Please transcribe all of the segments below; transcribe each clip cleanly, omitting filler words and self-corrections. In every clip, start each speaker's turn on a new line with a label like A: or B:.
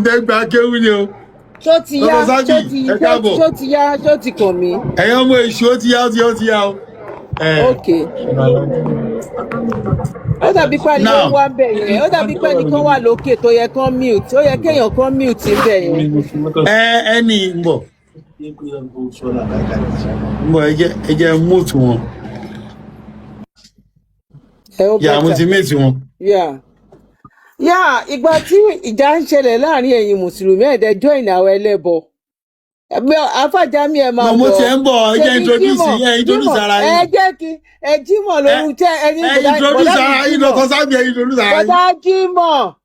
A: Bẹ́gbà kéwù ni o.
B: Ṣó ti yá, ṣó ti kàn mí.
A: Ẹ̀yin ọmọ èṣù ó ti yá o.
B: Okay. Ó dàbí pé ẹnìkan wá ń bẹ̀ yẹn. Ó dàbí pé ẹnìkan wà lókè tó yẹ kán mute. Ó yẹ kéèyàn kán mute ń bẹ̀ yẹn.
A: Ẹni ń bọ̀. Ẹ jẹ́ mute wọn. Yà mo ti mute wọn.
B: Ìgbà tí ìjà ń ṣẹlẹ̀ láàrin ẹ̀yin Mùsùlùmí ẹ̀dẹ̀ join àwọn ẹlẹ́bọ. Afájàmí ẹ máa bọ̀.
A: Mo ti ń bọ̀ ẹ jẹ́ introduce ara yín.
B: Ẹ jẹ́ kí ẹ Jímọ̀ lórí tẹ́ ẹni
A: introduce ara yín lọ́kọ́ sábì ẹ introduce ara yín.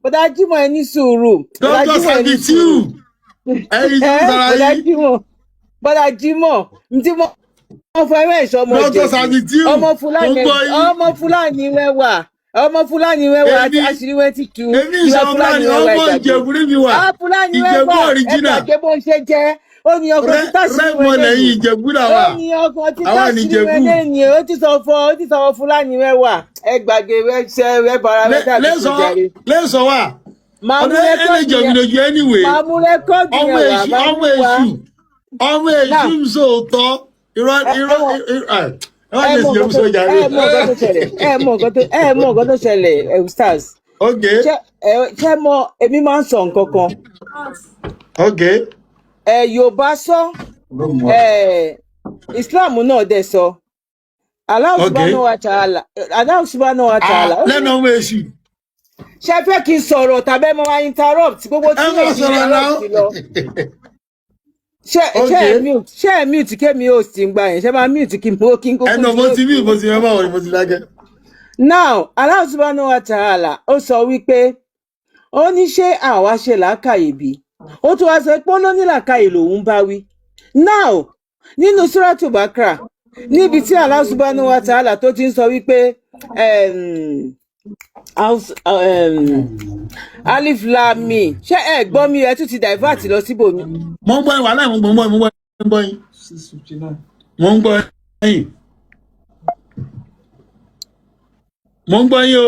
B: Bọ̀dá Jímọ̀ ẹ ní sùúrù.
A: Dr. Sabitiu ẹ introduce ara yín.
B: Bọ̀dá Jímọ̀ ntí mo fẹ́ ẹ̀ṣọ́ ọmọ jẹ.
A: Dr. Sabitiu
B: ọmọ Fúlàní wẹ́wà. Ọmọ Fúlàní wẹ́wà àṣírí wẹ́ ti tú.
A: Èmi ìṣọ̀kan ni ọmọ Ìjẹ̀bú níbi wà. Ìjẹ̀bú original.
B: Ẹgbẹ́ bó ń ṣe jẹ́. Ó ní ọkọ̀ tí táṣírí wẹ́ lẹ́yìn.
A: Ìjẹ̀bú làwà.
B: Ó ní ọkọ̀ tí táṣírí wẹ́ lẹ́yìn. Ó ti sọ Fúlàní wẹ́wà. Ẹ gbàgbé rẹ bara rẹ dàbí ìjàre.
A: Lẹ́sọ̀ wà. Ọmọ èṣù ń sòótọ́. Irọ́.
B: Ẹ mọ̀ nǹkan tó ṣẹlẹ̀ stars.
A: Okay.
B: Ṣé mọ̀ èmi máa ń sọ nǹkan kan.
A: Okay.
B: Yorùbá sọ Islam náà dẹ̀ sọ Allah subhanahu wa ta'ala.
A: Lẹ́nu ọmọ èṣù.
B: Ṣé fẹ́ kí n sọ̀rọ̀ tàbí mo máa interrupt gbogbo tí mo ti interrupt lọ. Ṣé ẹ mute kémi ó sì ń gbà yẹn ṣé máa mute kí n kókó sí.
A: Ẹnu mo ti mẹ́fà wọ̀ ni mo ti dákẹ́.
B: Now Allah subhanahu wa ta'ala ó sọ wípé ó ní ṣé àwa ṣe làákàyè bí ó tún wá sọ pé ó ló ní làákàyè lòun bá wí. Now nínú Suratul Bakra níbi tí Allah subhanahu wa ta'ala tó ti ń sọ wípé Alif Lam Mim ṣé ẹ gbọ́ mi ẹ tún ti divert lọ síbòmí.
A: Mo ń gbọ́ wàhálà mo ń gbọ́ yín. Mo ń gbọ́ yín o.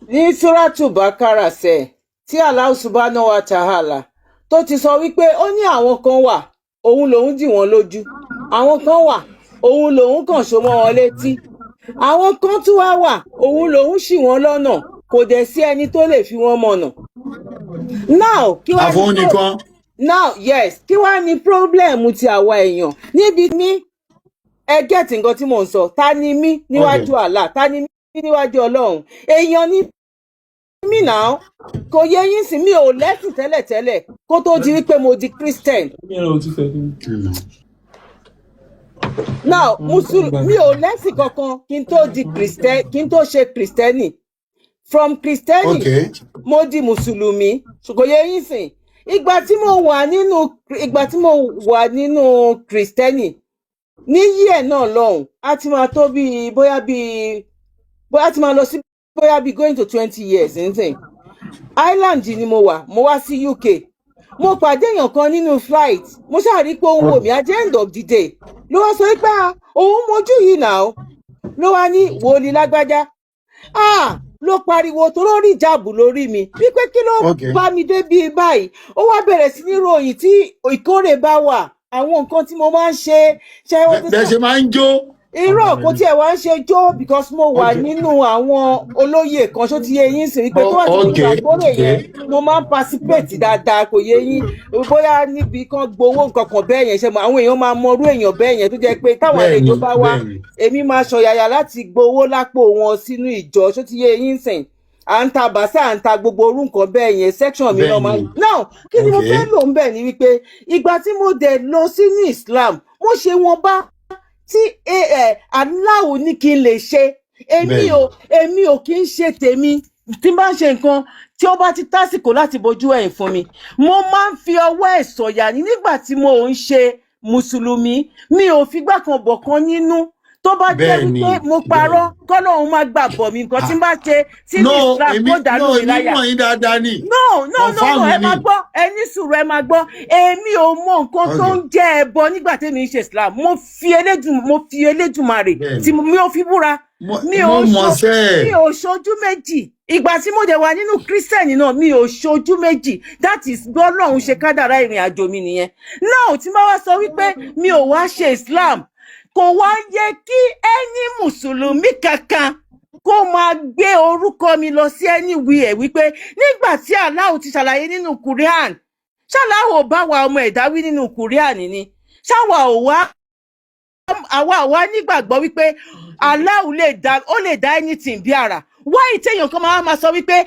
B: Ní Suratul Bakara ṣe tí Allah subhanahu wa ta'ala tó ti sọ wípé ó ní àwọn kan wà òun lòun dì wọ́n lójú, àwọn kan wà òun lòun kàn so mọ́ wọn létí, àwọn kan tún wà òun lòun ṣì wọ́n lọ́nà kò dẹ̀ sí ẹni tó lè fi wọ́n mọ̀nà. Now kí wá ní problem ti àwa èèyàn níbi mi ẹ get nǹkan tí mò ń sọ. Ta ni mí níwájú Allah, ta ni mí níwájú Ọlọ́run? Èèyàn ní mí náà kò yẹ yín sí mi ò lẹ́sìn tẹ́lẹ̀tẹ́lẹ̀ kó tó di wípé mo di Christian. Now mi ò lẹ́sìn kankan kí n tó di Christian, kí n tó ṣe Christiani. From Christiani mo di Mùsùlùmí kò yẹ yín sìn. Ìgbà tí mo wà nínú Christiani ní yíẹ̀ náà lọ́hùn á ti máa tó bóyá ti máa lọ sí bóyá going to 20 years nísìn. Ireland ni mo wá sí UK. Mo pàdé èèyàn kan nínú flight, mo ṣàrí pé òun wò mí at the end of the day ló wá sọ pé òun mojú yìí náà ló wá ní wòlíì lágbájá ló pariwo tó lórí ìjáàbù lórí mi wípé kí ló bá mi dé bíi báyìí. Ó wá bẹ̀rẹ̀ sí ní ròyìn tí ìkórè bá wà àwọn nǹkan tí mo máa ń ṣe.
A: Bẹ́ẹ̀ ṣe máa ń jó.
B: Irọ́ kò tiẹ̀ wá ń ṣe jó because mo wà nínú àwọn olóyè kan ṣó ti yé yín sí wípé tó wà nínú ìgbàgbọ́rẹ̀ yẹn mo máa ń participate dáadáa kò yé yín bóyá níbi kan gbowó nǹkan kan bẹ́ẹ̀ yẹn ṣe mọ àwọn èèyàn máa mọrú èèyàn bẹ́ẹ̀ yẹn tó jẹ́ pé táwọn àlejò bá wá èmi máa ṣọ̀yàyà láti gbowó lápò wọn sínú ìjọ ṣó ti yé yín sìn à ń ta bàṣà à ń ta gbogbo orú nǹkan bẹ́ẹ̀ yẹn section mi náà máa ń. Now kí ni mo fẹ́ lò ń bẹ̀ ni wípé ìgbà tí mo dẹ̀ lọ sínú Islam mo ṣe wọn bá tí aláwo ní kí n lè ṣe èmi ò kí ń ṣe tèmi tí n bá ń ṣe nǹkan tí ó bá ti tásìkò láti bojú ẹ̀yìn fún mi mo máa ń fi ọwọ́ ẹ̀ sọ̀yà ní nígbà tí mo ń ṣe Mùsùlùmí mi ò figbá kan bọ̀ kan nínú tó bá jẹ́ wípé mo parọ́ kọ́lọ́hún máa gbà bọ̀ mi nǹkan tí n bá ṣe sínú Islam kó dànù mi láyà.
A: èmi mọ̀ yín dáadáa ni.
B: no ẹ máa gbọ́ ẹ ní sùúrù ẹ máa gbọ́ èmi ò mọ nǹkan tó ń jẹ́ ẹbọ nígbà tí mi ń ṣe Islam mo fi Elédùmarè tí mi ò fi búra mi ò ṣojú méjì ìgbà tí mo dẹ̀ wà nínú kírísítẹ̀nì náà mi ò ṣojú méjì, that is bí Ọlọ́run ṣe kádàrá ìrìn àjò mi nìyẹn. Now tí máa wá sọ wípé mi ò wá ṣe Islam, kò wá yẹ kí ẹni mùsùlùmí kankan kó máa gbé orúkọ mi lọ sí anywhere wípé nígbà tí Allah ti ṣàlàyé nínú Quran, ṣáláhù ò bá wa ọmọ ẹ̀dá wí nínú Quran ni, ṣáwa ò wá àwa wá nígbàgbọ́ wípé Allah lè dá anything bí ara. Why téèyàn kan máa sọ wípé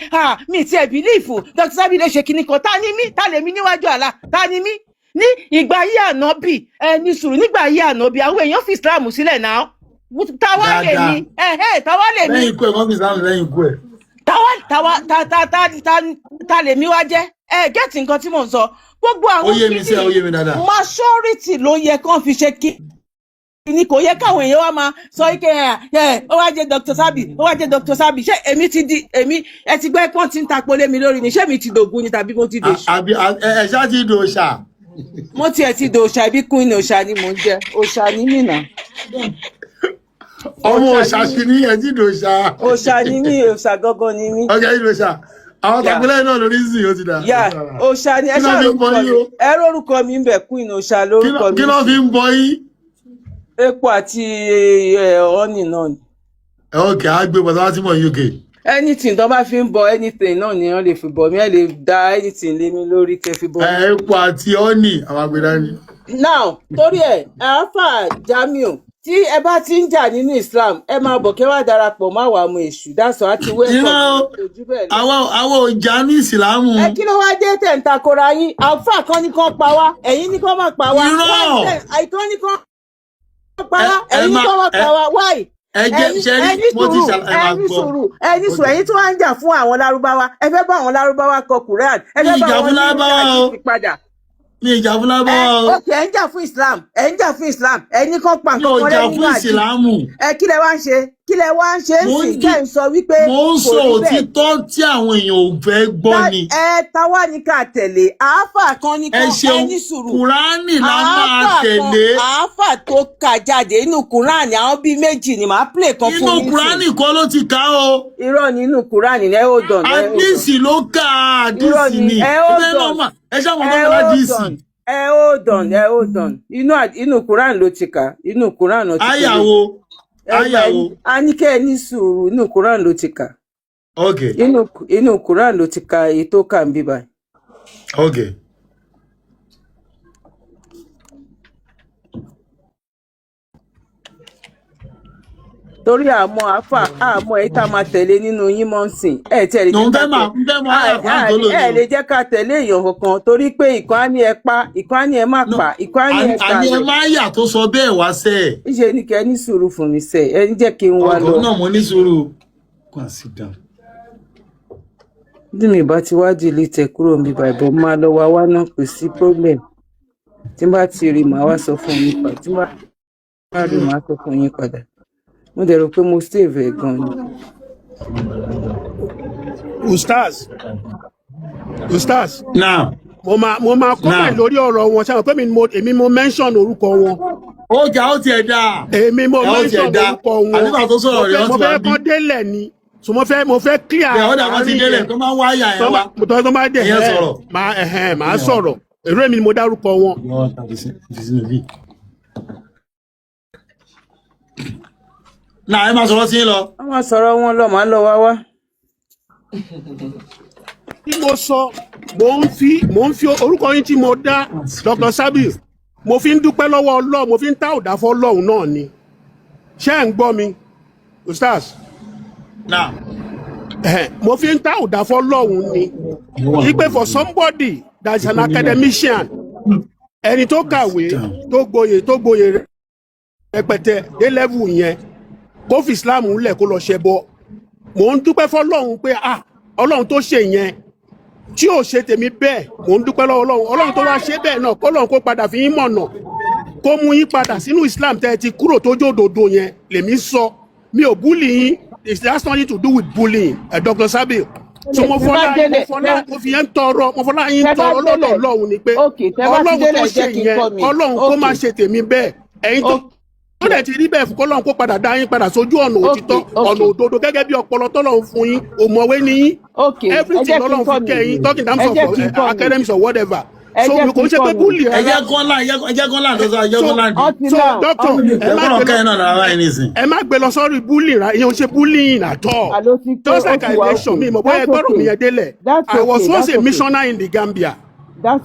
B: mi ti ẹ̀ bìlífù Dr. Zabby lè ṣe kinní kan, ta ni mí, ta lè mí níwájú Allah, ta ni mí? Ní ìgbà yí ànábì ní sùúrù, nígbà yí ànábì àwọn èèyàn fi Islam sílẹ̀ náà, táwa lè mí táwa lè mí
A: lẹ́yìn ikú ẹ̀ wọ́n fi Islam lẹ́yìn ikú ẹ̀.
B: ta lè mí wá jẹ́ gẹ́tì nǹkan tí mò ń sọ. Gbogbo àwọn
A: kìíní
B: majority ló yẹ kán fi ṣe kí ni, kò yẹ káwọn èèyàn wá máa sọ ike ó wá jẹ́ Dr. Zabby, ó wá jẹ́ Dr. Zabby. Ṣé èmi ti di ẹ ti gbẹ́ pọ́n tí ń tapo lé mi lórí ni, ṣé mi ti dògún ni tàbí mo ti dòṣù?
A: àbí ẹ ṣáà ti dòṣà.
B: mo tiẹ̀ ti dòṣà, ibi queen òṣà ni mò ń jẹ, òṣà ni mí nà.
A: ọmọ òṣà sí ní ẹ ti dòṣà.
B: òṣà ni mí, òṣà gángan ni mí.
A: ọkẹ́ yìí dòṣà àwọn tàbílẹ̀ náà lórí sí ó ti dà.
B: òṣà ni ẹ ṣáà lórúkọ mi ń bẹ, queen òṣà lórúkọ mi.
A: kí ló fi ń bọ yín?
B: Epo àti ọ́nì náà ni.
A: Okay, á gbé bọ̀dọ̀ láti mọ̀ UK.
B: Anything tó bá fi ń bọ anything náà ni wọ́n lè fi bọ̀ mí, ẹ lè da anything lé mi lórí kẹ́ fi bọ̀.
A: Epo àti ọ́nì àwọn agbèdá ni.
B: Now torí Alfa Jamiu, tí ẹ bá ti ń jà nínú Islam ẹ máa bọ̀ kẹ́ wá darapọ̀ má wàá mu èṣù, dáṣọ àti wẹ́ẹ̀kọ̀ ojú bẹ́ẹ̀ lọ.
A: àwọn òjà ní ìsìlámù.
B: Ẹ kí ló wá dé tẹ̀ ń takora yín? Alfa kan ní kan pa wá, ẹ̀yin ní kan má pa wá. Àìkán ní kan pa wá, ẹ̀yin ní kan má pa wá. Why? ẹni sùúrù ẹ̀yin tí wọ́n ń jà fún àwọn lárúbáwá, ẹ fẹ́ bá àwọn lárúbáwá kọ Quran, ẹ fẹ́ bá àwọn lárúbáwá padà.
A: Mi ìjà fún lárúbáwá o.
B: Ok, ẹ ń jà fún Islam, ẹ ń jà fún Islam, ẹni kan pa nǹkan kan lẹ́yìn
A: nínú àdìs.
B: kí lẹ wá ń ṣe? Kí lẹ wá ń ṣe sí jẹ́ ń sọ wípé
A: mo ń sọ òtítọ́ tí àwọn èèyàn ò fẹ́ gbọ́ ni.
B: Táwa ní ká tẹ̀lé, àáfà kan ní kan ẹni sùúrù.
A: Kùránì la máa tẹ̀lé.
B: Àáfà tó kà jáde inú Kùránì àwọn bíi méjì ni màá play kan fún yín.
A: Inú Kùránì kọ́ ló ti kà o.
B: Irọ́ ni inú Kùránì ẹ ó dàn.
A: Àdìsí ló kà, àdìsí ni.
B: Ẹ ṣáà wọn bá àdìsí. Hold on. Inú Quran ló ti kà. Inú Quran ló ti kà.
A: Àyàwó.
B: A ní kẹ́ ẹ ní sùúrù, inú Quran ló ti kà.
A: Okay.
B: Inú Quran ló ti kà èyí tó kà ń bí báyìí.
A: Okay.
B: Torí àmọ́ èyí tá a máa tẹ̀lé nínú yín mọ́ ń sìn. Ẹ lè jẹ́ ká tẹ̀lé èèyàn kankan torí pé ìkan á ní ẹ pa, ìkan á ní ẹ má pa, ìkan á ní ẹ ta.
A: Àní ẹ máa yà tó sọ bẹ́ẹ̀ wá sẹ́ ẹ̀.
B: Ìṣe ni kẹ́ ní sùúrù fún mi sẹ́, ẹ jẹ́ kí n wá lọ.
A: Ọkọ̀ náà mo ní sùúrù. Go and sit down.
B: Bí mi bá ti wá delete kúrò mi bàbá máa lọ wá náà kò sí problem. Tí n bá ti rí màá wá sọ fún yín padà. Tí n bá rí màá sọ fún yín padà. Mo dẹ̀ rò pé mo save ẹ̀ gan ni.
C: Ustaz.
A: Now.
C: Mo máa comment lórí ọ̀rọ̀ wọn ṣáà pé èmi mo mention orúkọ wọn.
A: Ó jà ó tiẹ̀ dá.
C: Èmi mo mention orúkọ wọn.
A: Àníbà tó sọ̀rọ̀ rẹ̀ ó ti wá bí.
C: Mo fẹ́ kọ́ délẹ̀ ni. So mo fẹ́ clear.
A: Bẹ́ẹ̀ ọ̀dà kan ti délẹ̀ tó máa ń wáyà ẹ̀ wá.
C: Tó máa dẹ̀ máa sọ̀rọ̀. Èrò èmi ni mo dárúkọ wọn.
A: Náà ẹ máa sọ̀rọ̀ sí lọ.
B: Wọ́n máa sọ̀rọ̀ wọn lọ, màá lọ wá.
C: Bí mo sọ, mo ń fi orúkọ yín tí mo dá Dr. Zabby, mo fi ń dúpẹ́ lọ́wọ́ Ọlọ́run, mo fi ń tá òdà fọ́ Ọlọ́run náà ni. Ṣé ẹ̀ ń gbọ́ mi, Ustaz?
A: Now.
C: Mo fi ń tá òdà fọ́ Ọlọ́run ni. Ipe for somebody that is an academician, ẹni tó kàwé, tó gboyè rẹpẹtẹ dé level yẹn, kó fi Islam lẹ̀ kó lọ ṣẹbọ. Mò ń dúpẹ́ fọ́lọ́run pé Ọlọ́run tó ṣe yẹn tí ò ṣe tèmi bẹ́ẹ̀, mò ń dúpẹ́ lọ́wọ́ Ọlọ́run tó wá ṣe bẹ́ẹ̀ náà kọ́lọ́run kó padà fi yín mọ̀nà kó mú yín padà sínú Islam tẹ́ ẹ ti kúrò tó jódodo yẹn lèmi sọ. Mi ò búlì yín, it has nothing to do with bullying, Dr. Zabby. So mo fọlá mo fi yẹn tọrọ, mo fọlá yín tọrọ lọ́dọ̀ Ọlọ́run ni pé Ọlọ́run tó ṣe yẹn, Ọlọ́run kó má ṣe tèmi bẹ́ẹ̀. Ẹ̀yin tó ó dẹ̀ ti rí bẹ́ẹ̀ fún kọ́lọ́n kó padà dá yín padà sójú ọ̀nà òtítọ́ ọ̀nà òdodo gẹ́gẹ́ bí ọpọlọ tọ́lọ́run fún yín òmọ̀wé ní yín everything tọ́lọ́run fi kẹ́ yín talking in terms of academics or whatever so kò ń ṣe pé búlì
A: ẹ jẹ́ kọ́lá
C: so doctor ẹ má gbé lọ sọ́rí búlì rà ìyẹn ò ṣe bullying at all just like election mi mọ̀ bóyá gbọ́dọ̀ mi yẹn délẹ̀ I was once a missionary in the Gambia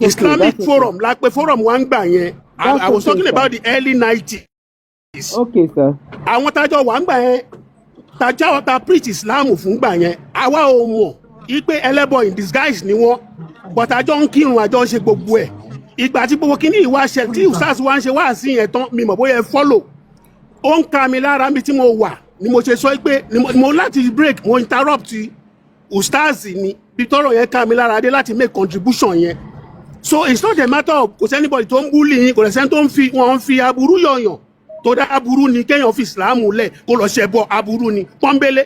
C: Islamic forum la pé forum wa ń gbà yẹn I was talking about the early 90s.
B: Okay, sir.
C: Àwọn tájọ wà ń gbà yẹn tájá ọ̀tá preach Islam fún gbà yẹn àwa ò mọ̀ ipe ẹlẹ́bọ in disguise ni wọ́n but àjọ ń kírun àjọ ń ṣe gbogbo ẹ̀ ìgbà tí gbogbo kíní ìwà ṣe tí usas wa ń ṣe wá sí yẹn tán mi mọ̀ bóyá ẹ follow ó ń ka mi lára mi tí mo wà ni mo ṣe sọ pé mo láti break mo interrupt ustaz ni bí tọ́rọ̀ yẹn ka mi lára dé láti make contribution yẹn so it's not a matter of kò sẹ́nibọ̀dì tó ń bully yín kò sẹ́ni tó ń fi wọ́n fi aburú yọ̀yàn tó dá aburú ni kéèyàn fi ìsìláàmù lẹ̀ kó lọ ṣẹbọ aburú ni pọ́nbélé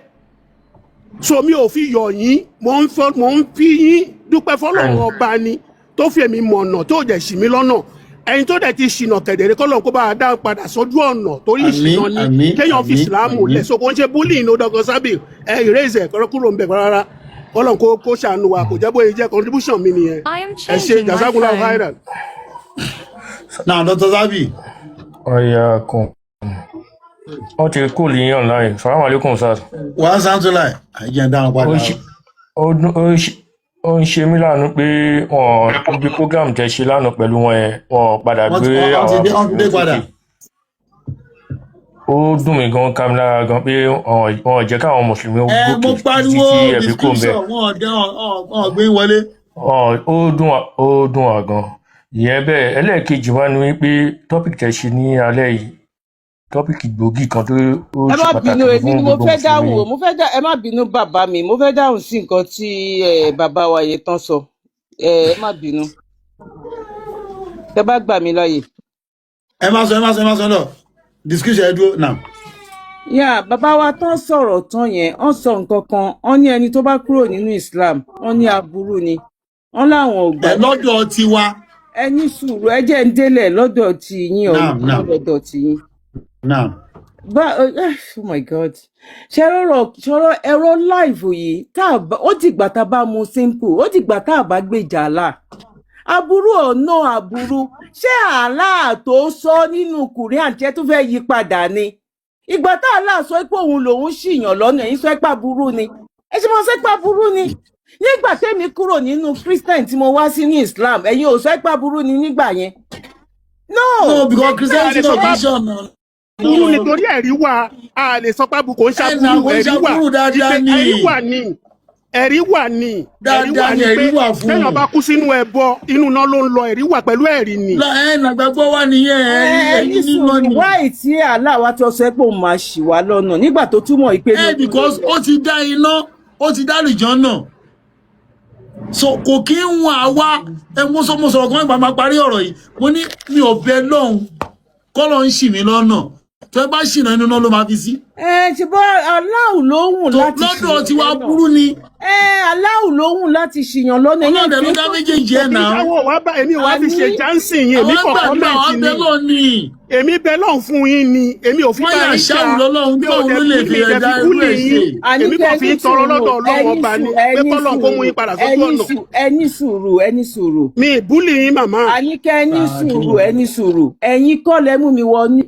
C: so mi ò fi yọ̀ yín mo ń fi yín dúpẹ́ fọlọ́run ọba ni tó fi èmi mọ̀nà tó dẹ̀ ṣì mí lọ́nà ẹni tó dẹ̀ ti ṣìnà kẹ̀dẹ̀rẹ́ kọ́lọ́run kó bá a dá padà sójú ọ̀nà torí ìṣìnà ni kéèyàn fi ìsìláàmù lẹ̀ so kò ń ṣe bullying ní Dr. Sabir erase ẹ̀ kúrò ń bẹ̀ rárá kọ́lọ́run kó ṣàánú wa kò jẹ́ bóyá jẹ́ contribution mi nìyẹn ẹ ṣe jazakumullahu khairan.
A: Now Dr. Sabir.
D: Ọ̀yà kan wọ́n ti kú lè yàn láàyè salamu alaikum sir.
A: Wà á sáńtò láì àìjẹ́ dáhùn padà.
D: Ó ń ṣe mí láàánú pé wọ́n ibi program tẹ́ ṣe lánàá pẹ̀lú wọn yẹn wọ́n padà gbé àwọn
A: padà.
D: Ó dùn mí gan ká mi lára gan pé wọ́n jẹ́ káwọn mùsùlùmí ó gòkè títí ẹ̀bí kò ń bẹ̀.
A: Wọ́n gbé wọlé.
D: Ó dùn wá gan. Ìyẹn bẹ́ẹ̀ ẹlẹ́ẹ̀kejì wá ní wípé topic tẹ́ ṣe ní alẹ́ yìí tọ́pìkì gbòógì kan tó ó ṣe pàtàkì fún gbogbo mùsùlùmí.
B: ẹ má bínú bàbá mi mo fẹ́ dáhùn sí nǹkan tí bàbá wa yẹn tán sọ ẹ má bínú tẹ́ bá gbà mí láàyè.
A: ẹ má sọ lọ discussion ẹ dúró now.
B: Bàbá wa tán sọ̀rọ̀ tán yẹn wọ́n sọ nǹkan kan wọ́n ní ẹni tó bá kúrò nínú Islam wọ́n ní aburú ni wọ́n láwọn ò gbà.
A: lọ́dọ̀ tiwa.
B: ẹ ní sùúrù ẹ jẹ́ ń délẹ̀ lọ́dọ̀ tí yín lọ́dọ̀ tí yín.
A: Now.
B: Oh my God. Ṣọ́rọ̀ ẹ̀rọ láìfò yìí ó dìgbà tá a bá mu simple ó dìgbà tá a bá gbèjà àlà. Aburú ọ̀nà aburú ṣé àlà tó sọ nínú Quran jẹ́ tó fẹ́ yí padà ni. Ìgbà tá àlà sọ pé òun lòun ṣìyàn lọ́nà ẹ̀yin sọ pé aburú ni. Ẹ ṣe mọ́ sọ pé aburú ni. Nígbà tẹ́mi kúrò nínú Christian tí mo wá sí ní Islam ẹ̀yin ò sọ pé aburú ni nígbà yẹn. No,
A: because Christianity no vision.
C: Burú nítorí ẹ̀rí wà a lè sọ pé kò ń ṣàbúrú ẹ̀rí wà ní pé téèyàn bá kú sínú ẹbọ inú náà ló ń lọ ẹ̀rí wà pẹ̀lú ẹ̀rí ni.
A: Nàgbàgbọ́ wà nìyẹn ẹ̀rí nínú ni.
B: Wáì tí aláwa tí ọsẹ pé òun máa ṣì wá lọ́nà nígbà tó túmọ̀ ìpè.
A: Because ó ti dá iná ó ti dá àlùjọ náà so kò kí ń wọn àwa mo sọ̀rọ̀ kan ìgbà máa parí ọ̀rọ̀ yìí mo ní mi ò bẹ lọ́hùn kọ́lọ́ ń ṣì mí lọ́nà tó ẹ bá ṣìnà inú náà ló máa fi sí.
B: ṣùgbọ́n aláwù lóhùn láti ṣìyàn
A: lọ́dọ̀ tí wàá burú ni.
B: aláwù lóhùn láti ṣìyàn lọ́nà.
A: ọlọ́dẹ ló dá méjèèjì ẹ̀ náà.
C: èmi ò wá fi ṣe jáǹsì yín èmi kọ̀ kọ́mẹ̀ntì ni èmi bẹ lọ́hùn fún yín ni èmi ò fi bá yín ṣá mi ò dẹ̀ fi kúlì yín èmi kò fi tọrọ lọ́dọ̀ Ọlọ́run ọba ni pé kọ́lọ́n kó mú yín padà sójú ọ̀nà.
B: ẹ ní sùúrù.
C: mi ìbúlì yín màmá.
B: àníkẹ́ ẹ ní sùúrù ẹ̀yin kọ́ lẹ mú mi wọ ní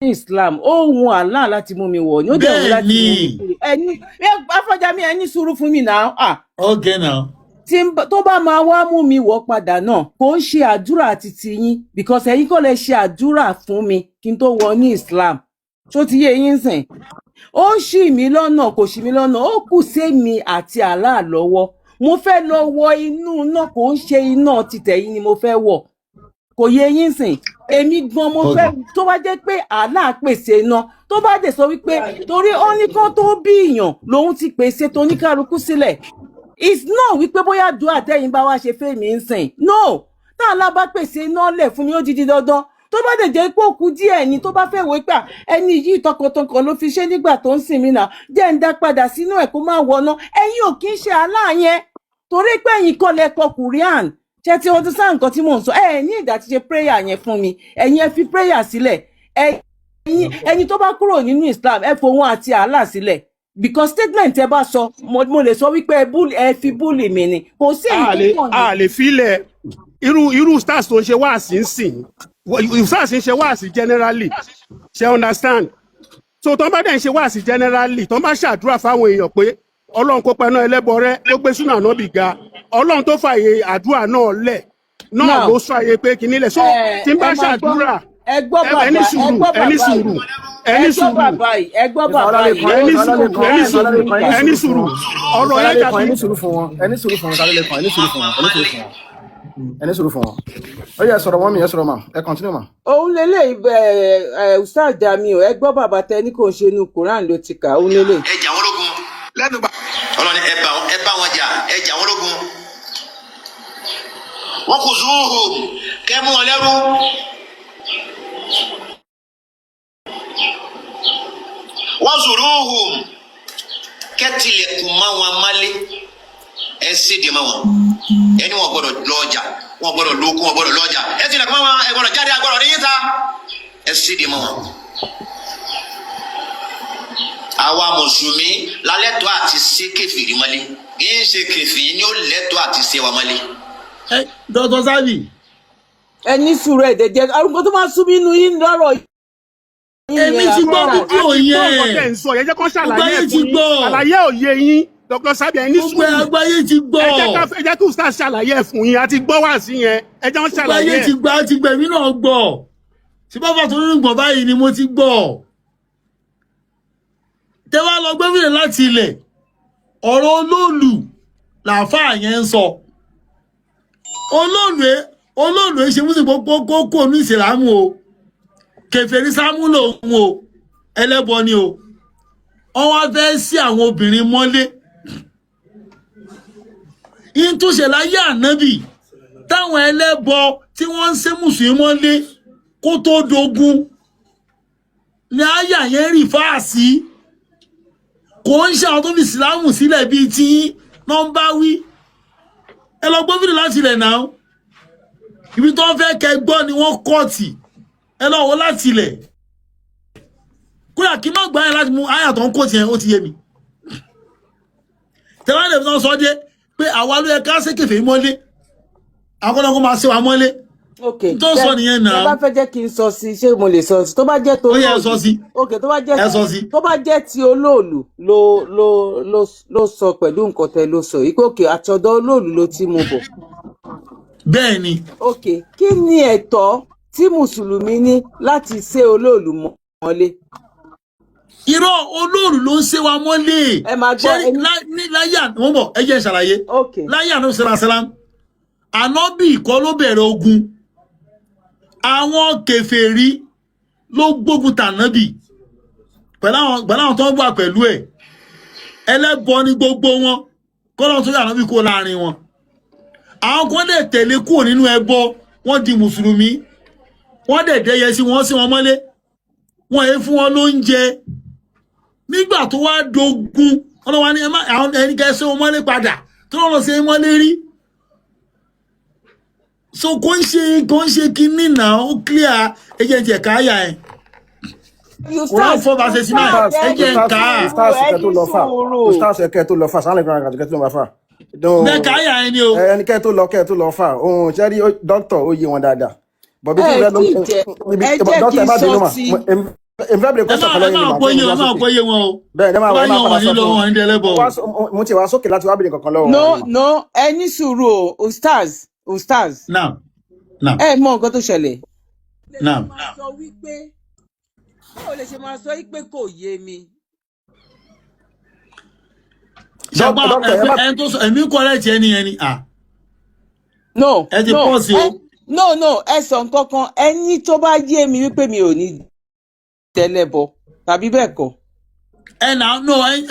B: Islam ó wùn Allah láti mú mi wọ̀ ní ó dẹ̀ wùn láti mú mi ẹni Afọ́jámi ẹni sùúrù fún mi náà.
A: Okay now.
B: Tó bá máa wá mú mi wọ̀ padà náà kò ń ṣe àdúrà àti tiyín because ẹ̀yin kọ́ lẹ ṣe àdúrà fún mi kí n tó wọ ní Islam tó ti yé yín sìn ó ṣì mí lọ́nà kò ṣì mí lọ́nà ó kù sẹ́mi àti Allah lọ́wọ́ mo fẹ́ lọ wọ inú náà kò ń ṣe iná títẹ̀yìn ni mo fẹ́ wọ̀ kò yé yín sìn èmi gan mo fẹ́ tó bá jẹ́ pé Allah pèsè iná tó bá dẹ̀ sọ wípé torí ó ní kán tó bí ìyàn lòun ti pèsè tó ní kálukú sílẹ̀ it's no wípé bóyá dùn àtẹ̀yìn bá wá ṣe fẹ́mi ń sìn no tá Allah bá pèsè iná lẹ̀ fún mi ó di dandan tó bá dẹ̀ jẹ́ pé òkú díẹ̀ ni tó bá fẹ́ wò pé ẹni yìí tọkàntọkàn ló fi ṣe nígbà tó ń sìn mí náà jẹ́ ń dá padà sínú ẹ̀ kó má wọná ẹ̀yin ò kí ń ṣe Allah yẹn torí pé ẹ̀yin kọ́ lẹ kọ Quran ṣe tí wọ́n tún sáà nǹkan tí mò ń sọ ní ìdá ti ṣe prayer yẹn fún mi ẹ̀yin ẹ fi prayer sílẹ̀ ẹni tó bá kúrò nínú Islam ẹ fòun àti Allah sílẹ̀ because statement ẹ bá sọ mo lè sọ wípé ẹ fi búlì mi ni kò sí èyí tó kàn ní.
C: a lè filẹ̀ irú stars tó ń ṣe wáàsí ń sìn stars ń ṣe wáàsí generally ṣe understand so tó ń bá dẹ̀ ń ṣe wáàsí generally tó ń bá ṣàdúrà fáwọn èèyàn pé ọlọ́run kó paná ẹlẹ́bọ rẹ́ ó gbé súnà náà bì ga ọlọ́run tó fààyè àdúrà náà lẹ̀ náà ló sọ àyè pé kìíní lẹ̀ so tí ń bá ṣàdúrà ẹni sùúrù ẹni sùúrù ẹni sùúrù ọ̀rọ̀ yẹn dàbí
E: ẹni sùúrù fún wọn ẹni sùúrù fún wọn kálí lè kàn ẹni sùúrù fún wọn ẹni sùúrù fún wọn ó yẹ sọ̀rọ̀ wọn mi yẹ sọ̀rọ̀ mà ẹ continue mà.
B: òun lélẹ̀ Ustaz Jamiu ẹ gbọ́ bàbá tẹ ní kò ń ṣe inú Quran ló ti kà òun lélẹ̀.
F: ẹ jà wọ́n lógun lẹ́nu bá ọlọ́ni ẹ bá wọn jà ẹ jà wọ́n lógun wọ́n kò zúhù kẹ́ mú wọn lẹ́rú. wọ́n zòrò hùm kẹ́tìlẹ̀kùn má wọn málé ẹ sédè má wọn ẹni wọn gbọ́dọ̀ lọ́jà wọn gbọ́dọ̀ lókun wọn gbọ́dọ̀ lọ́jà ẹ tilẹ̀kùn má wọn ẹ gbọ́dọ̀ jáde agbọ́dọ̀ ní yíta ẹ sédè má wọn. àwa mùsùlùmí lálẹ́tọ̀ àti ṣe kèfèrí mọ́lé kì í ṣe kèfèrí ni ó lẹ́tọ̀ àti ṣe wa mọ́lé.
A: Dr. Zabby.
B: ẹ ní sùúrù ẹ̀dẹ̀jẹ̀ arúgbó tó máa sún nínú yín lọ́rọ̀ yìí.
A: èmi ti gbọ́ fídíò yẹn
C: ẹ jẹ́ kó ṣàlàyé fún yín àlàyé òye yín Dr. Zabby ẹni sùúrù
A: gbogbo àgbáyé ti gbọ́
C: ẹ jẹ́ kí Ustaz ṣàlàyé fún yín àti gbọ́ wá sí yẹn ẹ jẹ́ wọ́n ṣàlàyé.
A: àgbáyé ti gbà ti gbẹ̀mí náà gbọ́ tí bàbá tó nínú gbọ̀n báyìí ni mo ti gbọ́ tẹ́wá lọ gbé fídíò láti ilẹ̀ ọ̀rọ̀ olóòlù làáfàá yẹn ń sọ olóòlù ṣe mú sí gbogbo kó ní ìsìlámù o kèfèrí sámú lòun o ẹlẹ́bọ ni o wọ́n wá fẹ́ sí àwọn obìnrin mọ́lé in tó ṣe láyé ànábì táwọn ẹlẹ́bọ tí wọ́n ń ṣe mùsùlùmí mọ́lé kó tó dogun ní àyà yẹn rí fáàsì kò ń ṣe àwọn tó fi ìsìlámù sílẹ̀ bíi tí nọ́mbà wí ẹ lọ gbọ́ fídíò láti ilẹ̀ náà ibi tó ń fẹ́ kẹ́ gbọ́ ni wọ́n kọ́ọ̀tì ẹ lọ wọ láti ilẹ̀ kúrò kí náà gbá yẹn láti mú àyà tó ń kó tiẹ̀ ó ti yé mi tẹ́lá lè fi náà sọ dé pé àwa ló yẹ ká ṣe kèfèrí mọ́lé akọ́lọ́kọ́ máa ṣe wa mọ́lé tó sọ nìyẹn náà.
B: ẹ bá fẹ́ jẹ́ kí n sọ sí ṣé mo lè sọ sí tó bá jẹ́ tó
A: olóòlù ó yẹ sọ sí
B: tó bá jẹ́ ti olóòlù ló sọ pẹ̀lú nǹkan tẹ́ ló sọ yìí pé òkè àtọ̀dọ̀ olóòlù ló ti mú bọ̀.
A: bẹ́ẹ̀ ni.
B: ok kí ni ẹ̀tọ́ tí mùsùlùmí ní láti ṣe olóòlù mọ́lé.
A: irọ́ olóòlù ló ń ṣe wa mọ́lé.
B: ẹ máa gbọ́
A: láyé àwọn bọ̀ ẹ jẹ́ ìṣàlàyé. láyé àná sàlám ànábì kọ́ ló bẹ̀rẹ̀ ogun àwọn kèfèrí ló gbógun tànábì pẹ̀lú àwọn tó ń wà pẹ̀lú ẹ̀ ẹlẹ́bọ ní gbogbo wọn kọ́lọ́n tó yà ànábì kó láàrin wọn àwọn kan dẹ̀ tẹ̀lé kúrò nínú ẹbọ wọ́n di mùsùlùmí wọ́n dẹ̀ dẹ́yẹ sí wọn mọ́lé wọ́n yé fún wọn lóúnjẹ nígbà tó wá dogun ọlọ́wà ní ẹni kẹsẹ́ wọn mọ́lé padà tó lọ́ọ́ lọ sí mọ́lé rí so kò ń ṣe kíní náà ó clear ẹjẹ tiẹ̀ káyà ẹ̀ Quran 4 verse 9 ẹjẹ ká
E: Ustaz ẹ̀kẹ́ tó lọ fà sálẹ̀ gbọ́n àgàjù kẹ́tù lọ fà
A: bẹ́ẹ̀ káyà ẹ̀ ni o
E: ẹni kẹ́ tó lọ fà ohun ṣẹ́rí dókítà ó yé wọn dáadáa bọ̀bí tí ìrẹ́ dókítà bá dínú mà mo ti wá sókè láti wá bìnrin kankan lọ́wọ́.
B: no ẹni sùúrù o Ustaz.
A: Naam.
B: Ẹ mọ nǹkan tó ṣẹlẹ̀.
A: Naam.
B: Báwo lè ṣe máa sọ wípé kò yé mi.
A: Ṣàgbọ́n ẹni tó sọ èmi correct ẹni.
B: No.
A: Ẹ ti pọ̀ sí o.
B: No ẹ sọ nǹkan kan ẹni tó bá yé mi wípé mi ò ní tẹ́lẹ̀bọ tàbí bẹ́ẹ̀ kọ́.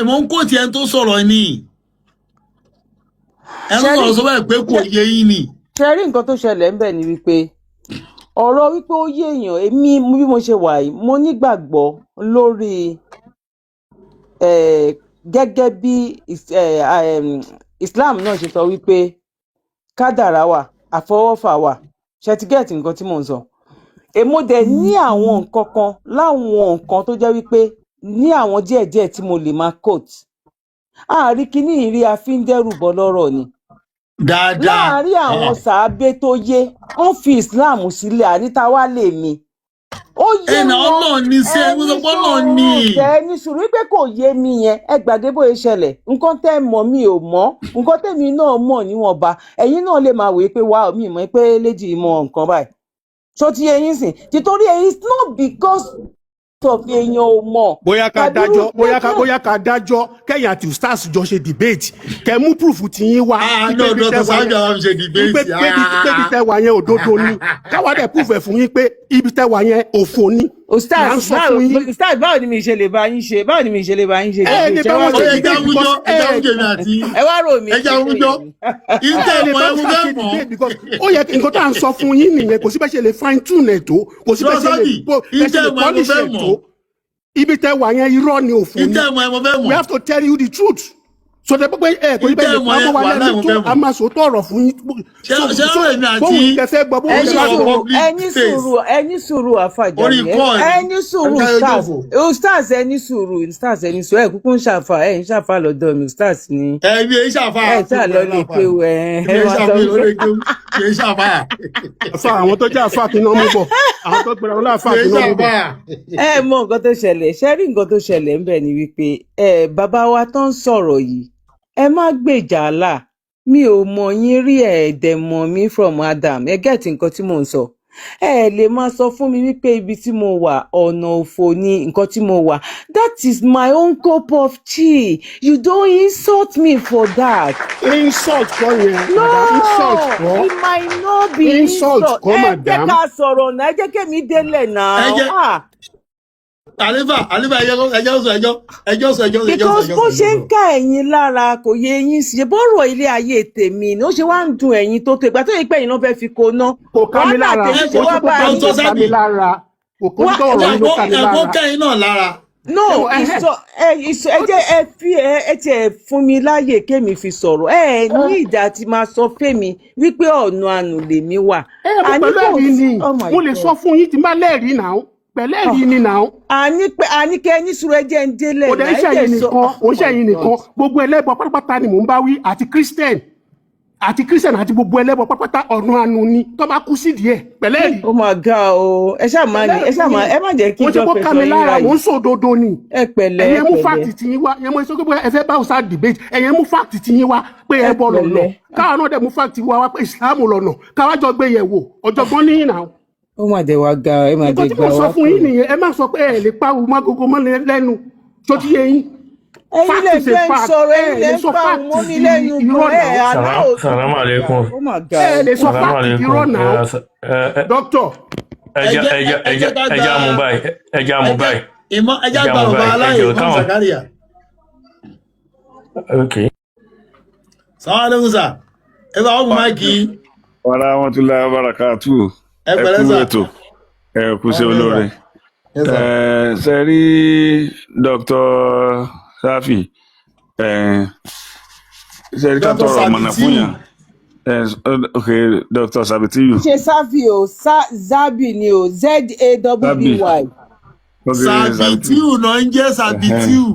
A: Mo ń kó tiẹ̀ tó sọ̀rọ̀ ni. Ẹ ń sọ̀rọ̀ sọ báyìí pé kò yé yín ni.
B: Ṣé rí nǹkan tó ṣẹlẹ̀ ń bẹ̀ ni wípé ọ̀rọ̀ wípé ó yé èèyàn èmi bí mo ṣe wà yìí mo nígbàgbọ́ lórí gẹ́gẹ́ bí Islam náà ṣe sọ wípé kádàrá wà àfọwọ́fà wà ṣẹtigẹ́ẹ̀tì nǹkan tí mò ń sọ èmo dẹ̀ ní àwọn nǹkan kan láwọn nǹkan tó jẹ́ wípé ní àwọn díẹ̀díẹ̀ tí mo lè máa quote àárí kíní ìrí afíndẹ́rù bọ́ lọ́rọ̀ ni
A: dáadáa
B: láàárín àwọn sàábé tó yé wọ́n fi Islam sílẹ̀ àníta wá lè mi ó yé
A: ẹnà Ọlọ́run ní sí ẹni tó pọ́ náà ní.
B: ẹni sùúrù wípé kò yé mi yẹn ẹ gbàgbé bóyá ṣẹlẹ̀ nǹkan tẹ́ mọ̀ mi ò mọ̀ nǹkan tẹ́mi náà mọ̀ níwọ̀nba ẹ̀yin náà lè máa wòye pé wàá mi mọ̀ pé léjì mọ̀ nǹkan báyìí tó ti eyín sìn títorí it's not because of èèyàn ò mọ̀.
C: bóyá ká dájọ́ kẹ́yìn àti ustaz jọ ṣe debate kẹ́ mú proof tí yín wá.
A: no Dr. Saheed àwọn ṣe debate.
C: pé ibi tẹ́ wà yẹn òdodo ni káwá dẹ̀ proof ẹ̀ fún yín pé ibi tẹ́ wà yẹn òfò ni.
B: ustaz báwo ni mi ṣe lè bá yín ṣe debate.
A: ẹja wújọ mi àti
B: ẹ wá rò mí.
A: ẹja wújọ ìtẹ̀ mọ̀ ẹ̀ mú bẹ́ẹ̀ mọ̀.
C: ó yẹ nǹkan tá à ń sọ fún yín nìyẹn kò sí bẹ́ẹ̀ ṣe lè fine tune ẹ̀ tó kò sí bẹ́ẹ̀ ṣe lè polish ẹ̀ tó ibi tẹ́ wà yẹn irọ́ ni òfò ni
A: ìtẹ̀ mọ̀ ẹ̀ mọ̀ bẹ́ẹ̀ mọ̀.
C: we have to tell you the truth so tẹ pé ẹ kò ní bẹ́ẹ̀ lè pamọ́ wa lẹ́nu tó a máa sòótọ́ ọ̀rọ̀ fún yín.
A: ṣé ọ̀rọ̀ èmi àti
C: bóun kẹ fẹ́ gbọ́ bóun kẹ fẹ́ gbọ́.
B: ẹni sùúrù àfàjà ẹni sùúrù ustaz ẹni sùúrù ẹ kúkú ń ṣàfà ẹ ń ṣàfà lọ́dọ̀ mi ustaz ni.
A: ẹ bí ẹ ṣàfà
B: ẹ tí a lọ lè kéwù ẹ
A: ẹ ṣàfà.
C: àfa àwọn tó jẹ́ àfa kí n náà mú bọ̀ àwọn tó gbẹ̀rẹ̀ ọlá àfa kí n náà mú bọ̀.
B: ẹ mọ nǹkan tó ṣẹlẹ̀ ṣe rí nǹkan tó ṣẹlẹ̀ ń bẹ̀ ni wípé bàbá wa tó ń sọ̀rọ̀ yìí ẹ má gbèjà àlà mi ò mọ̀ yín rí ẹ̀ẹ́dẹ̀ mọ̀ mí from Adam ẹ gẹ́ẹ̀tì nǹkan tí mò ń sọ ẹ lè máa sọ fún mi wípé ibi tí mo wà ọ̀nà òfò ni nǹkan tí mo wà that is my own cup of tea you don't insult me for that.
C: insult kọ́ yẹn
B: no
C: insult kọ́
B: it might not be insult
C: kọ́ madam.
B: ẹ jẹ́ ká sọ̀rọ̀ náà ẹ jẹ́ kémi délẹ̀ náà.
A: àlífà ẹjọ́ sọ.
B: because bó ṣe ń ká ẹ̀yin lára kò yé eyín sí bọ́rọ̀ ilé ayé tèmi ni ó ṣe wá ń dùn ẹ̀yin tó ìgbà tó yẹ pé ẹ̀yin náà fẹ́ fi koná.
C: kò ká mi lára kò sí kó ká mi lára kò kó tó ọ̀rọ̀ yìí ló ká mi lára.
A: ẹ̀kọ́ kẹ́yìn náà lára.
B: no ẹ tiẹ̀ fún mi láàyè kémi fi sọ̀rọ̀ ẹ ní ìdá tí máa sọ fẹ́mi wípé ọ̀nà àánú lèmi wà.
C: mo pẹ̀lú ẹ̀rí ni mo lè sọ fún yín tí n bá lẹ́ẹ̀rí náà pẹ̀lẹ́ yìí ni náà.
B: àní kẹ́ ní sùúrù ẹjẹ́ ń délẹ̀ náà.
C: kò dẹ̀ iṣẹ́ yìí nìkan gbogbo ẹlẹ́bọ pátápátá ni mò ń bá wí àti christian àti gbogbo ẹlẹ́bọ pátápátá ọ̀nà àánú ni tó bá kú sí díẹ̀ pẹ̀lẹ́ yìí.
B: ó máa ga o ẹ ṣáà má jẹ́ kí
C: ìjọ fẹsọ̀ yín ra yìí. mo ń sọ òdodo ni.
B: ẹ pẹ̀lẹ́
C: ẹ̀yẹ mú fáàkì tí yín wá ẹ̀yẹ mú ìṣòkè bóyá ẹ fẹ́ bá ọ̀sá debate ẹ̀yẹ mú fáàkì tí yín wá pé ẹ bọ̀ lọ́nà káwọn náà dẹ̀ mú fáàkì wá pé ìsìlámù lọ́nà káwọn jọ gbé yẹ̀ wò ọ̀jọ̀gbọ́n níyìn náà.
B: ó mà dé wá ga ẹ mà dé gbà wá.
C: nǹkan tí mo sọ fún yín nìyẹn ẹ má sọ pé ẹ lè pa òun agogo mọ́ lẹ́nu tó ti yé yín.
B: ẹ̀yin lè fẹ́ sọ̀rọ̀ ẹ̀yin lè fa òun mi lẹ́nu mọ́ ẹ̀ aláwọ̀.
D: Salaam alaikum.
C: ẹ lè sọ fáàkì irọ́ náà. dókítà.
D: ẹja mú báyìí.
A: ẹja gba ọba aláyè fún Zakaria. Salaam alaikum sà ẹ bá wọn mú máìkì.
G: Wa rahmatullahi wa barakatuh.
A: ẹ pẹ̀lẹ́ sà.
G: ètò ẹ kú sí olóore. ṣe rí Dr. Safi ṣe rí ká tọrọ ọmọnà fún yàn. ok Dr. Sabitiyu.
B: ṣe Safi o Zabi ni o ZAWBY.
A: Sabitiyu náà ń jẹ́ Sabitiyu.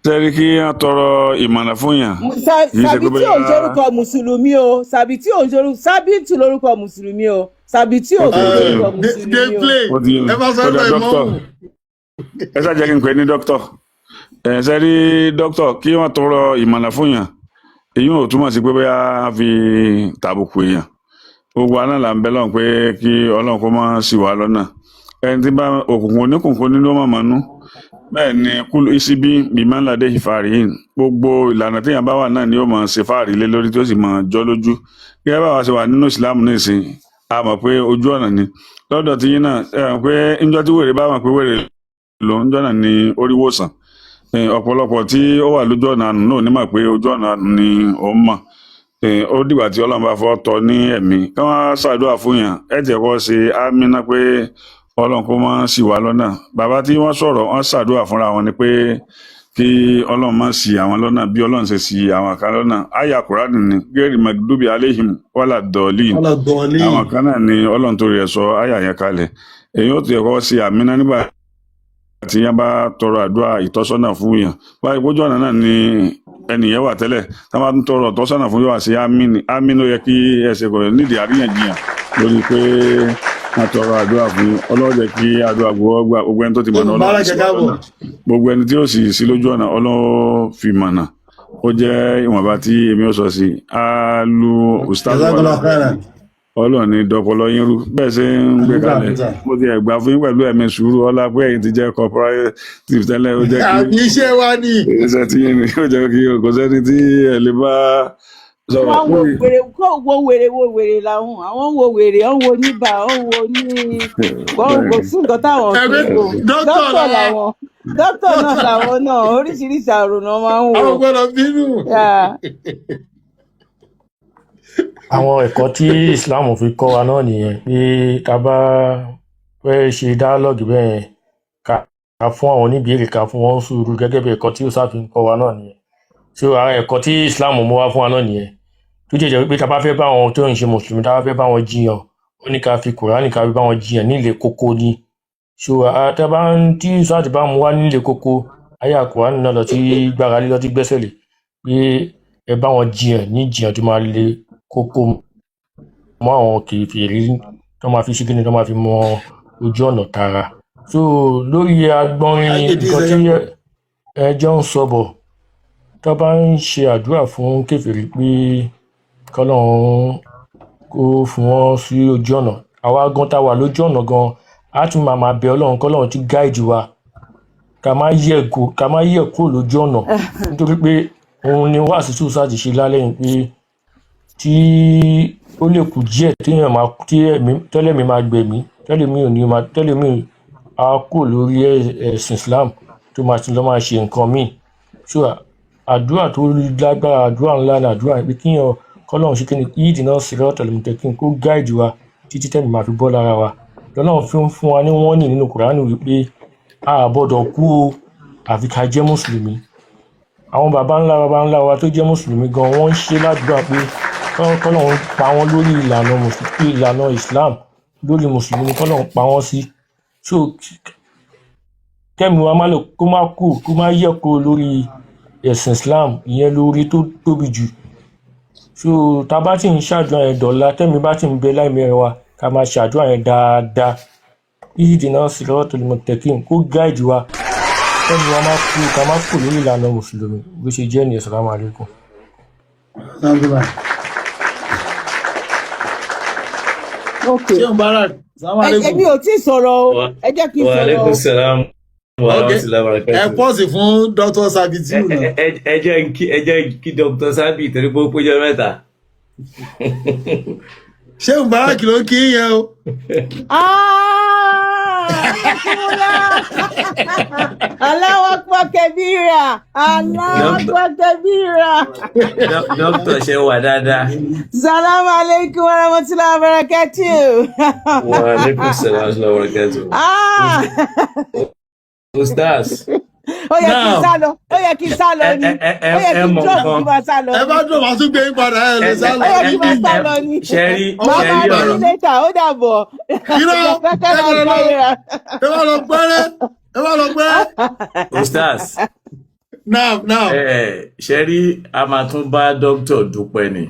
G: Ṣé kí wọ́n tọrọ ìmọ̀nà fún yàn?
B: Sabiti ò ń sorúkọ mùsùlùmí o Sabiti ò ń sorúkọ Sabitu lórúkọ mùsùlùmí o Sabiti ò ń sorúkọ mùsùlùmí o.
A: ẹ bá sọ pé mọ́.
G: ẹ ṣáà jẹ́ kí n pè ní dókítà. ṣe rí dókítà kí wọ́n tọrọ ìmọ̀nà fún yàn èyí ò túmọ̀ sí pé bóyá a fi tàbùkù èèyàn gbogbo àná là ń bẹ lọ́hùn pé kí Ọlọ́run kó má ṣì wá lọ́nà ẹni tí bá òkùnkùn oníkùnkùn nínú ọmọ mọ́nú bẹ́ẹ̀ ni kúlù ìsíbí bímọ́ládé ìfàrí yìí gbogbo ìlànà téèyàn bá wà náà ni ó mọ̀ ṣe fáàrí lé lórí tó sì mọ̀ jọ lójú gẹ́gẹ́ bá wa ṣe wà nínú ìsìlámù ní ìsìn a mọ̀ pé ojú ọ̀nà ni lọ́dọ̀ tí yín náà ẹ mọ̀ pé ńjọ́ tí wèrè bá mọ̀ pé wèrè ló ń jọ́nà ní oríwòsàn ọ̀pọ̀lọpọ̀ tí ó wà lójú ọ̀nà àánú náà ní mọ̀ pé ojú ọ̀nà àánú ni ó mọ̀ ó dìgbà tí Ọlọ́run bá fọ́ tọ́ ní ẹ̀mí kí wọ́n ṣàdúrà fún yàn ẹ̀ tẹ̀ kọ́ ṣe ámínà pé Ọlọ́run kó má ṣì wá lọ́nà bàbá tí wọ́n sọ̀rọ̀ wọ́n ṣàdúrà fúnra wọn ni pé kí Ọlọ́run má ṣì àwọn lọ́nà bí Ọlọ́run ṣe ṣì àwọn kan lọ́nà àyà Kùránì ni gẹ́rì magdubi aléhìm wàlà dọ̀ọ̀lì àwọn kan náà ni Ọlọ́run tó rẹ̀ sọ àyà yẹn kalẹ̀ èyí ó ti ẹ̀kọ́ ṣe àmì náà nígbà tí yẹn bá tọrọ àdúrà ìtọ́sọ́nà fún yàn báyìí pójú ọ̀nà náà ni ẹnìyẹn wà tẹ́lẹ̀ tá a bá ń tọrọ ìtọ́sọ́nà fún yóò wá sí àmì ló yẹ kí ẹsẹ̀ kò nídìí àríyànjiyàn lórí pé wọ́n tọrọ àdúrà fún Ọlọ́run jẹ́ kí àdúrà gbogbo ẹni tó ti mọ̀nà Ọlọ́run sí ọ̀nà gbogbo ẹni tí ó sì sí lójú ọ̀nà Ọlọ́run fi mọ̀nà ó jẹ́ ìwọ̀nba tí èmi ó sọ sí alu ustaz Ọlọ́run ní dọpọlọ yín rú bẹ́ẹ̀ ṣe ń gbé kalẹ̀ mo ti ẹ̀gbà fún yín pẹ̀lú ẹ̀mí sùúrù ọlá pé ẹ̀yin ti jẹ́ cooperative tẹ́lẹ̀ ó jẹ́ kí
A: àbí iṣẹ́ wa ni
G: iṣẹ́ tí yín ni ó jẹ́ kí kò sẹ́ni tí ẹ lè bá sọ̀rọ̀
B: wọ́n wo wèrè kó wo wèrè làwọn àwọn wo wèrè wọ́n wo níbà wọ́n wo ní wọ́n kò sí nǹkan táwọn fi wò dókítà làwọn dókítà náà làwọn náà oríṣiríṣi àrùn náà máa ń wò.
A: àwọn gbọ́dọ̀ bínú.
D: àwọn ẹ̀kọ́ tí Islam fi kọ́ wa náà nìyẹn pé ká bá fẹ́ ṣe dialogue bẹ́ẹ̀ ká fún àwọn oníbèrè ká fún wọn sùúrù gẹ́gẹ́ bí ẹ̀kọ́ tí ó sáfi kọ́ wa náà nìyẹn so àwọn ẹ̀kọ́ tí Islam mú wá fún wa náà nìyẹn tó jẹ́ pé ká bá fẹ́ bá àwọn tó ń ṣe mùsùlùmí tá bá fẹ́ bá wọn jiyàn ó ní ká fi Kùránì ká fi bá wọn jiyàn nílé kókó ni so àtàbá tí sáàtì bá mú wá nílé kókó ayé Kùránì náà lọ sí gbára lé lọ sí gbẹ́sẹ̀ lé pé ẹ bá wọn jiyàn ní jiyàn tó máa le kókó mọ́ àwọn kèfèrí tó máa fi ṣe kíni tó máa fi mọ ojú ọ̀nà tààrà so lórí agbọ́nrin nǹkan tí ẹjọ́ ń sọ bọ̀ tó bá ń ṣe àdúrà fún kèfèrí pé kọ́lọ́run kó fún wọn sí ojú ọ̀nà àwa gan tá wà lójú ọ̀nà gan á tún máa bẹ Ọlọ́run kọ́lọ́run ti gáìdì wa ká má yẹ̀ kúrò lójú ọ̀nà nítorí pé òun ni wàásù tó sáà ti ṣe lálẹ́ yìí pé tí ó lè kù díẹ̀ tẹ́lẹ̀ mi máa gbẹ̀mí tẹ́lẹ̀ mi á kò lórí ẹ̀sìn Islam tó máa ti lọ máa ṣe nǹkan míì so àdúrà tó lágbára àdúrà ńlá ní àdúrà pé kíyàn kọ́lọ́run ṣe kíni yídì náà sí rọ́ọ̀tọ̀ lẹ́mùtẹ́kìn kó gáìdì wa títí tẹ́mi máa fi bọ́ lára wa lọ́lọ́run fi ń fún wa ní wọ́n ní nínú Kùránì wípé a gbọ́dọ̀ kú o àfi ká jẹ́ mùsùlùmí àwọn baba ńlá wa tó jẹ́ mùsùlùmí gan wọ́n ń ṣe ládùúgbà pé kọ́lọ́run pa wọ́n lórí ìlànà Islam lórí mùsùlùmí kọ́lọ́run pa wọ́n sí so kẹ́mi wa má lọ kó má yẹ̀ kó lórí ẹ̀sìn Islam ìyẹn lórí tó tóbi jù so tá bá ti ń ṣàdúrà yẹn dọ̀la tẹ́mi bá ti ń bẹ láìmẹ́rin wa ká máa ṣàdúrà yẹn dáadáa ihdina siratal mustaqim kó gáìdì wa kẹ́mi wa ká má kú lórí ìlànà mùsùlùmí bó ṣe jẹ́ ní assalamu alaikum.
A: ṣé ń bára
B: èmi ò tí ì sọ̀rọ̀ o ẹ jẹ́ kí n sọ̀rọ̀ o.
H: Waalaikum salam wa rahmatullahi wa barakatuh.
A: ẹ pọ́ọ̀sì fún Dr. Sabitiu náà.
H: ẹ jẹ́ kí Dr. Sabi torí pé ó péjọ mẹ́ta.
A: ṣé ń bára kí ló ń kí yẹn o.
B: Allahu Akbar kabira Allahu Akbar kabira.
H: Dókítà ṣe wà dáadáa.
B: Salamu alaikum wa rahmatullahi wa barakatuh.
H: Wa alaikum salam wa rahmatullahi wa barakatuh. Ustaz.
B: Ó yẹ kí n sá lọ ni. Ó yẹ kí n drop kí n máa sá lọ ni.
A: ẹ bá dùn máa tún gbé yín padà ẹ lè sá lọ.
B: Ó yẹ kí n máa sá lọ ni.
H: Ṣẹ́rí
B: ọ̀rọ̀. Later ó dàbọ̀.
A: Irọ́ ẹ bá lọ pẹ́rẹ́.
H: Ustaz.
A: Now.
H: Ṣẹ́rí a máa tún bá dókítà dúpẹ́ ni.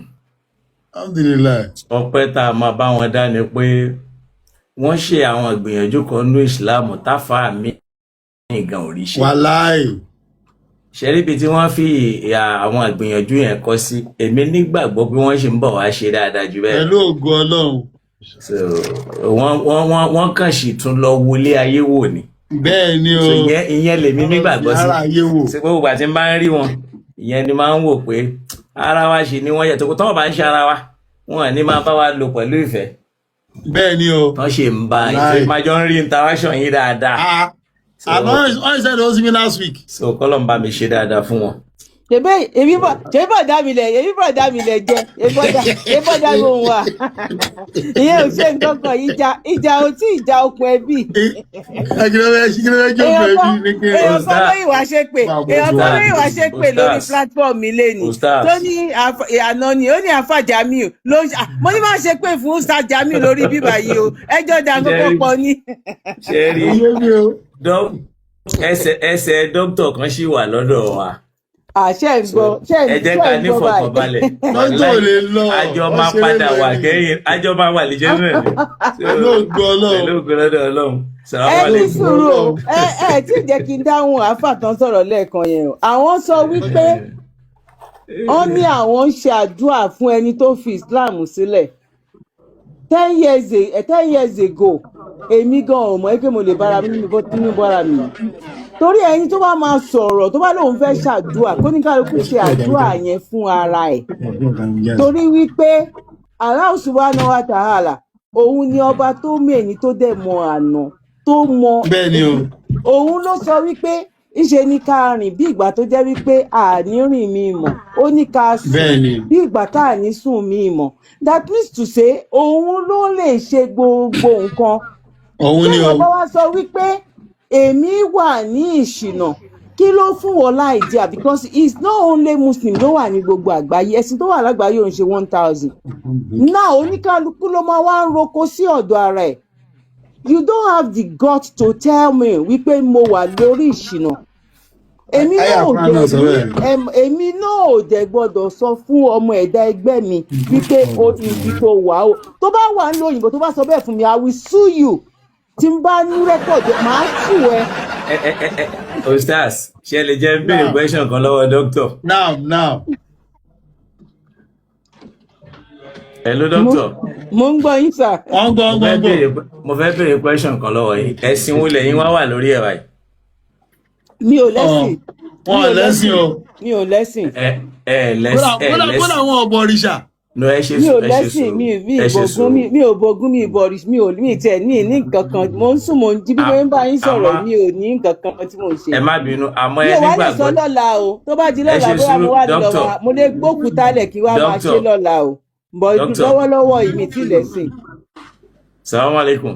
A: Alhamdulillah.
H: Ọpẹ́ tá a máa bá wọn dá ni pé wọ́n ṣe àwọn ìgbìyànjú kan ní ìsìláàmù táfà mí nǹkan ò rí ṣe.
A: Wàláì.
H: Ṣẹ́ríbi tí wọ́n fi àwọn ìgbìyànjú yẹn kọ́ sí èmi nígbàgbọ́ pé wọ́n ṣe ń bọ̀ wá ṣe dáadáa jù bẹ́ẹ̀.
A: Pẹ̀lú ògo Ọlọ́run.
H: So wọ́n kàn sì tún lọ wọlé ayé wò ni.
A: Bẹ́ẹ̀ ni o.
H: So ìyẹn lèmi nígbàgbọ́ sí. Ṣé pé gbogbo àti máa ń rí wọn ìyẹn ni máa ń wò pé ara wa ṣì ni wọ́n yẹ tó kó tọ́wọ́ bá ń ṣe ara wa wọn ní máa bá wa lò pẹ̀lú ìfẹ́.
A: Bẹ́ẹ̀ ni o.
H: Wọ́n ṣe ń ba ìfẹ́ máa jọ ń rí interaction yìí dáadáa.
A: Àná I said it was me last week.
H: So kọ́lọ̀ ń bá mi ṣe dáadáa fún wọn.
B: èmi bọ̀ dá mi lẹ̀ jẹ́ èmi bọ̀ dá mi òun wà ìyẹn ò ṣe nǹkan kan ìjà ò tí ìjà okùn ẹbí. èèyàn kan lóyìn wá ṣe pé lórí platform mi lẹ́nu tó ní àná ni ó ní àfà Jamiu mo ní máa ṣe pé fún Ustaz Jamiu lórí bíbá yìí o ẹjọ́ dá kókó pọ̀ ní.
H: ṣe rí ẹsẹ̀ dókítà kan ṣì wà lọ́dọ̀ wa.
B: Ṣé ń gbọ́
H: ẹ jẹ́ ká ní fọkànbalẹ̀ àjọ máa padà wà kẹ́yìn àjọ máa wà lẹ́jọ́ náà ni pẹ̀lú ògùn lọ́dọ̀ Ọlọ́run.
B: Ẹni sùúrù ẹ tí jẹ́ kí n dáhùn àáfà tán sọ̀rọ̀ lẹ́ẹ̀kan yẹn o àwọn sọ wípé wọ́n ní àwọn ń ṣe àdúrà fún ẹni tó fi Islam sílẹ̀ 10 years ago èmi gan ò mọ̀ pé mo lè bára mi nínú bára mi torí ẹni tó bá máa sọ̀rọ̀ tó bá lóun fẹ́ ṣàdúrà kó ní kálukú ṣe àdúrà yẹn fún ara ẹ̀ torí wípé Allah subhanahu wa ta'ala òun ni ọba tó mẹ́ni tó dẹ̀ mọ àná tó mọ òun ló sọ wípé ìṣe ní ká rìn bí ìgbà tó jẹ́ wípé àní rìn mí mọ̀ ó ní ká sùn bí ìgbà tá à ní sùn mí mọ̀ that means to say òun ló lè ṣe gbogbo nǹkan òun ni ọba wa sọ wípé èmi wà ní ìṣìnà kí ló fún wọn láì jẹ́ because it's not only Muslim ló wà ní gbogbo àgbáyé ẹ̀sìn tó wà lágbàáyé òun ṣe 1000 náà oníkálukú ló máa wá ń roko sí ọ̀dọ̀ ara ẹ̀. You don't have the guts to tell me wípé mo wà lórí ìṣìnà. Èmi náà ò dẹ̀ gbọ́dọ̀ sọ fún ọmọ ẹ̀dá ẹgbẹ́ mi wípé ibi tó wà ó. Tó bá wà ní òyìnbó tó bá sọ bẹ́ẹ̀ fún mi, I will sue you. Tí n bá ní rẹ́kọ̀dì, màá sue ẹ.
H: Ostaz, ṣe lè jẹ́ béèrè question kan lọ́wọ́ dókítà.
A: Now.
H: Hello doctor.
B: Mo ń gbọ́ yín sà.
H: Mo fẹ́ béèrè question kan lọ́wọ́ yín. Ẹ̀sìn wo lẹ̀yin wá wà lórí ẹ̀ báyìí?
B: Mi ò lẹ́sìn.
A: Wọ́n lẹ́sìn o.
B: Mi ò lẹ́sìn.
A: Kódà àwọn ọ̀bọ òrìṣà.
H: No, ẹ ṣe
B: mi ò lẹ́sìn mi ò bọ̀gún mi ìbọ̀rìṣ mi ò ní tẹ̀ ní nǹkan kan mo ń sùn mo ń jí bí mo ń bá yín sọ̀rọ̀ mi ò ní nǹkan kan tí mo ń ṣe.
H: Ẹ má bínú àmọ́ ẹ
B: nígbàgbọ́. mi ò wá lè sọ
H: nígbàgbọ́.
B: lọ́la o tó bá di lọ́la bóyá mo wá lọ́la mo lè gbókùtà lẹ̀ kí wá máa ṣe lọ́la o bọ̀ lọ́wọ́lọ́wọ́ ìmì tí lẹ́sìn.
H: Salaam alaikum.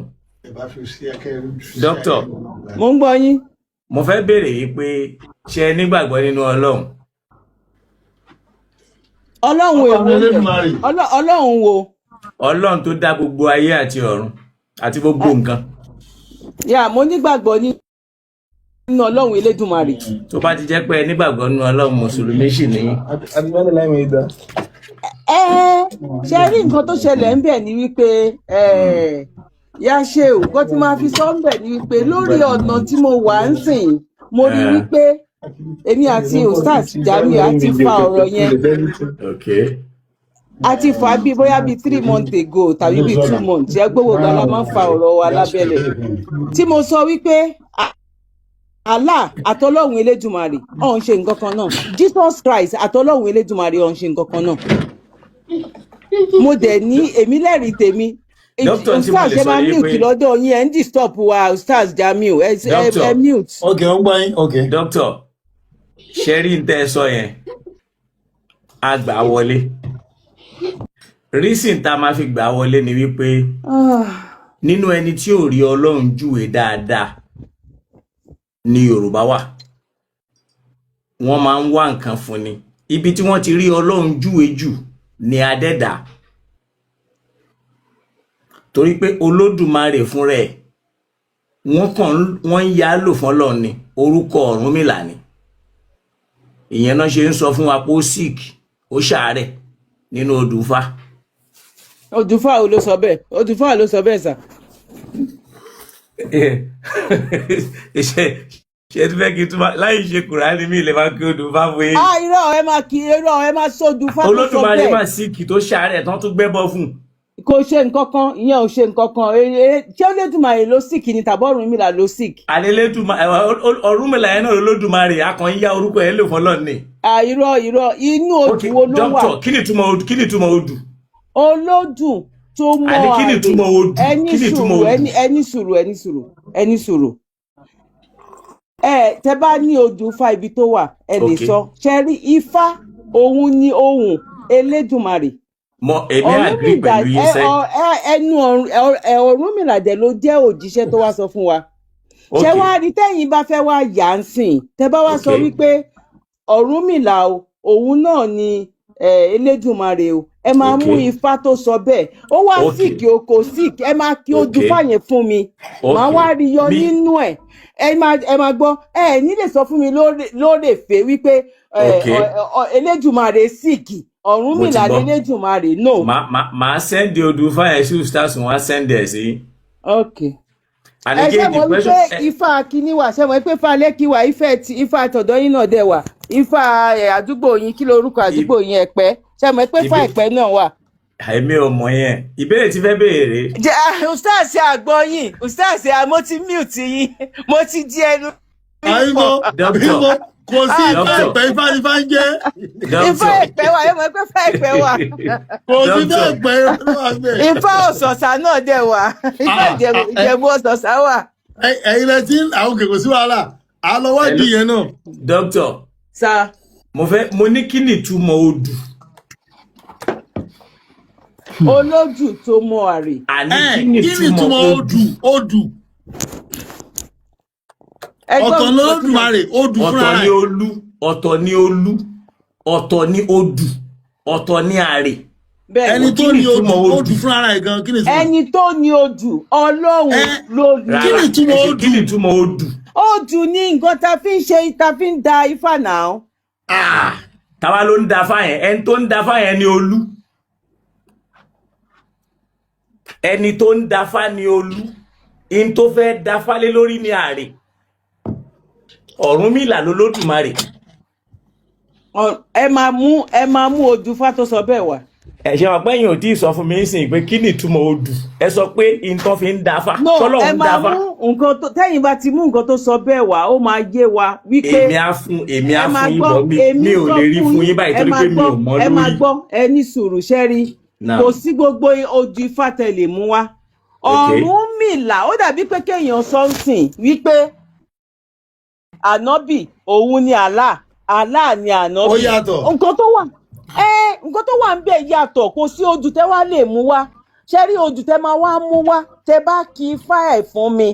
H: Doctor.
B: Mo ń gbọ́ yín.
H: Mo fẹ́ béèrè yìí pé ṣé ẹ nígbàgbọ́ nínú Ọlọ́run?
B: Ọlọ́run èwo Ọlọ́run wo?
H: Ọlọ́run tó dá gbogbo ayé àti ọ̀run àti gbogbo nǹkan.
B: Yà mo nígbàgbọ́ nínú Ọlọ́run Elédùmarè.
H: Tó bá ti jẹ́ pé ẹ nígbàgbọ́ nínú Ọlọ́run Mùsùlùmí sì ní.
B: Ṣe rí nǹkan tó ṣẹlẹ̀ ń bẹ̀ ni wípé yá ṣe ò kó tí máa fi sọ ń bẹ̀ ni wípé lórí ọ̀nà tí mo wà ń sìn mo rí wípé èmi àti Ustaz Jamiu àti fa ọ̀rọ̀ yẹn àti fa bí bóyá bí 3 months ago tàbí bí 2 months ẹ gbówó gbala máa ń fa ọ̀rọ̀ wa lábẹ́lẹ̀ tí mo sọ wípé Allah àtọlọ́hun Elédùmarè ọ̀hún ṣe nǹkan kan náà Jesus Christ àtọlọ́hun Elédùmarè ọ̀hún ṣe nǹkan kan náà mo dẹ̀ ní èmi lẹ́rìí tèmi Ustaz ṣe máa mute lọ́dọ̀ yín ẹ̀ ń disturb wa Ustaz Jamiu ẹ mute.
A: Ok ó ń gbọ́ yín ok.
H: Doctor ṣẹ́rí ń tẹ́ sọ yẹn a gbà wọlé reason tá a máa fi gbà wọlé ni wípé nínú ẹni tí ò rí Ọlọ́run júwe dáadáa ní Yorùbá wà wọ́n máa ń wá nǹkan fún ni ibi tí wọ́n ti rí Ọlọ́run júwe jù ní Adẹ́dà torí pé Olódùmarè fún rẹ̀ wọ́n ń yá lò fún Ọlọ́run ni orúkọ Ọ̀rúnmìlà ni ìyẹn náà ṣe ń sọ fún wa pé ó sick ó ṣàárẹ̀ nínú Odùfà.
B: Odùfà ló sọ bẹ́ẹ̀ Odùfà ló sọ bẹ́ẹ̀ sà.
H: ṣe tí fẹ́ kí túmọ̀ láì ṣe Kùránì mi lè máa kí Odùfà fún yín.
B: irọ́ ẹ máa kí irọ́ ẹ máa sọ Odùfà tó sọ bẹ́ẹ̀.
H: Olódùmarè máa sick tó ṣàárẹ̀ tán tún gbẹ́bọ fún.
B: Kò ṣe nǹkan kan ìyẹn ò ṣe nǹkan kan ṣé Olódùmarè ló sick ni tàbí Ọ̀rúnmìlà ló sick.
H: Ọ̀rúnmìlà yẹn náà Olódùmarè akàn yá orúkọ ẹ̀ lò fọlọ́ ni.
B: irọ́ inú odù wo ló wà.
H: Dókítà kí ni túmọ̀ odù?
B: Olódù tó mọ àlè
H: kí ni túmọ̀ odù?
B: ẹni sùúrù. tẹ bá ní ojú Ifá ibi tó wà ẹ lè sọ ṣe rí Ifá òun ni ohun Elédùmarè.
H: Èmi agree pẹ̀lú yín sẹ́yìn.
B: ẹnu Ọ̀rúnmìlà dẹ̀ ló jẹ́ òjíṣẹ́ tó wá sọ fún wa. ṣé wá rí tẹ́yìn bá fẹ́ wá yà ń sìn tẹ bá wá sọ wípé Ọ̀rúnmìlà òun náà ni Elédùmarè o ẹ máa mú Ifá tó sọ bẹ́ẹ̀ ó wá síkì o kò síkì ẹ máa kí ojú fàyẹn fún mi màá wá rí yọ nínú ẹ máa gbọ́ ẹ ní lè sọ fún mi lóòrèfé wípé Elédùmarè síkì Ọ̀rúnmìlà Elédùmarè no.
H: màá sẹ́ndì odù fàyẹn sí stars wọn á sẹ́ndì ẹ̀ sí.
B: ẹ ṣe mọ̀ wípé Ifá kínní wà ṣe mọ̀ wípé Ifá Lẹ́kì wà Ifá tọ̀dọ̀ yín náà dẹ̀ wà Ifá àdúgbò yín kí lorúkọ àdúgbò yín Ẹ̀pẹ́ ṣe mọ̀ pé Ifá Ẹ̀pẹ́ náà wà.
H: èmi ò mọ̀ yẹn ìbéèrè tí fẹ́ béèrè.
B: ustaz àgbọ̀ yín ustaz mo ti mute yín mo ti di ẹnu.
H: dókítà
A: kò sí Ifá Ẹ̀pẹ́ Ifá ní fá ń jẹ́.
B: Ifá Ẹ̀pẹ́ wà ẹ mọ̀ pé Ifá Ẹ̀pẹ́ wà.
A: kò sí Ifá Ẹ̀pẹ́ wà bẹ́ẹ̀.
B: Ifá Ọ̀sọ̀sà náà dẹ̀ wà Ifá Ìjẹ̀bú Ọ̀sọ̀sà wà.
A: ẹ̀yin lẹ tí àwọn kò sí wàhálà àlọ́wọ́dì yẹn náà.
H: dókítà
B: sa
H: mo ní kí ni ìtumọ̀ odù.
B: olójú tó mọ àrè.
H: àní kí ni ìtumọ̀
A: odù. ọ̀tọ̀ ní Olódùmarè odù fúnra rẹ̀.
H: ọ̀tọ̀ ní olú ọ̀tọ̀ ní odù ọ̀tọ̀ ní àrè.
A: ẹni tó ní odù fúnra rẹ̀ gan kí ni ìtumọ̀.
B: ẹni tó ní odù Ọlọ́run lodù.
H: kí ni ìtumọ̀ odù.
B: odù ní nǹkan tá fi ń ṣe tá fi ń da Ifá náà.
H: táwa ló ń da Ifá yẹn ẹni tó ń da Ifá yẹn ni olú. ẹni tó ń da Ifá ni olú in tó fẹ́ da Ifá lé lórí ni àrè. Ọ̀rúnmìlà lolódùmarè.
B: ẹ máa mú odù Ifá tó sọ bẹ́ẹ̀ wá.
H: ẹ ṣe wọn pé yín ò tí ì sọ fún mi nísìnyí pé kí ni ìtumọ̀ odù ẹ sọ pé nǹkan fi ń da Ifá.
B: ẹ máa mú nǹkan tó tẹ́yìn bá ti mú nǹkan tó sọ bẹ́ẹ̀ wá ó máa yé wa wípé.
H: èmi á fún yín bọ̀ mi ò lè rí fún yín báyìí torí pé mi ò mọ̀ lórí.
B: ẹ máa gbọ́ ẹ ní sùúrù ṣẹ́rí kò sí gbogbo odù Ifá tẹ̀lé mú wá. Ọ̀rúnmìlà ó dàbí pé kéèyàn sọ́nsìn wípé ànábì òun ni Allah ni ànábì.
A: ó yàtọ̀.
B: nǹkan tó wà ń bẹ̀ yàtọ̀ kò sí odù tẹ́ wá lè mú wá ṣé rí odù tẹ́ máa wá mú wá tẹ́ bá kí Ifá ẹ̀ fún mi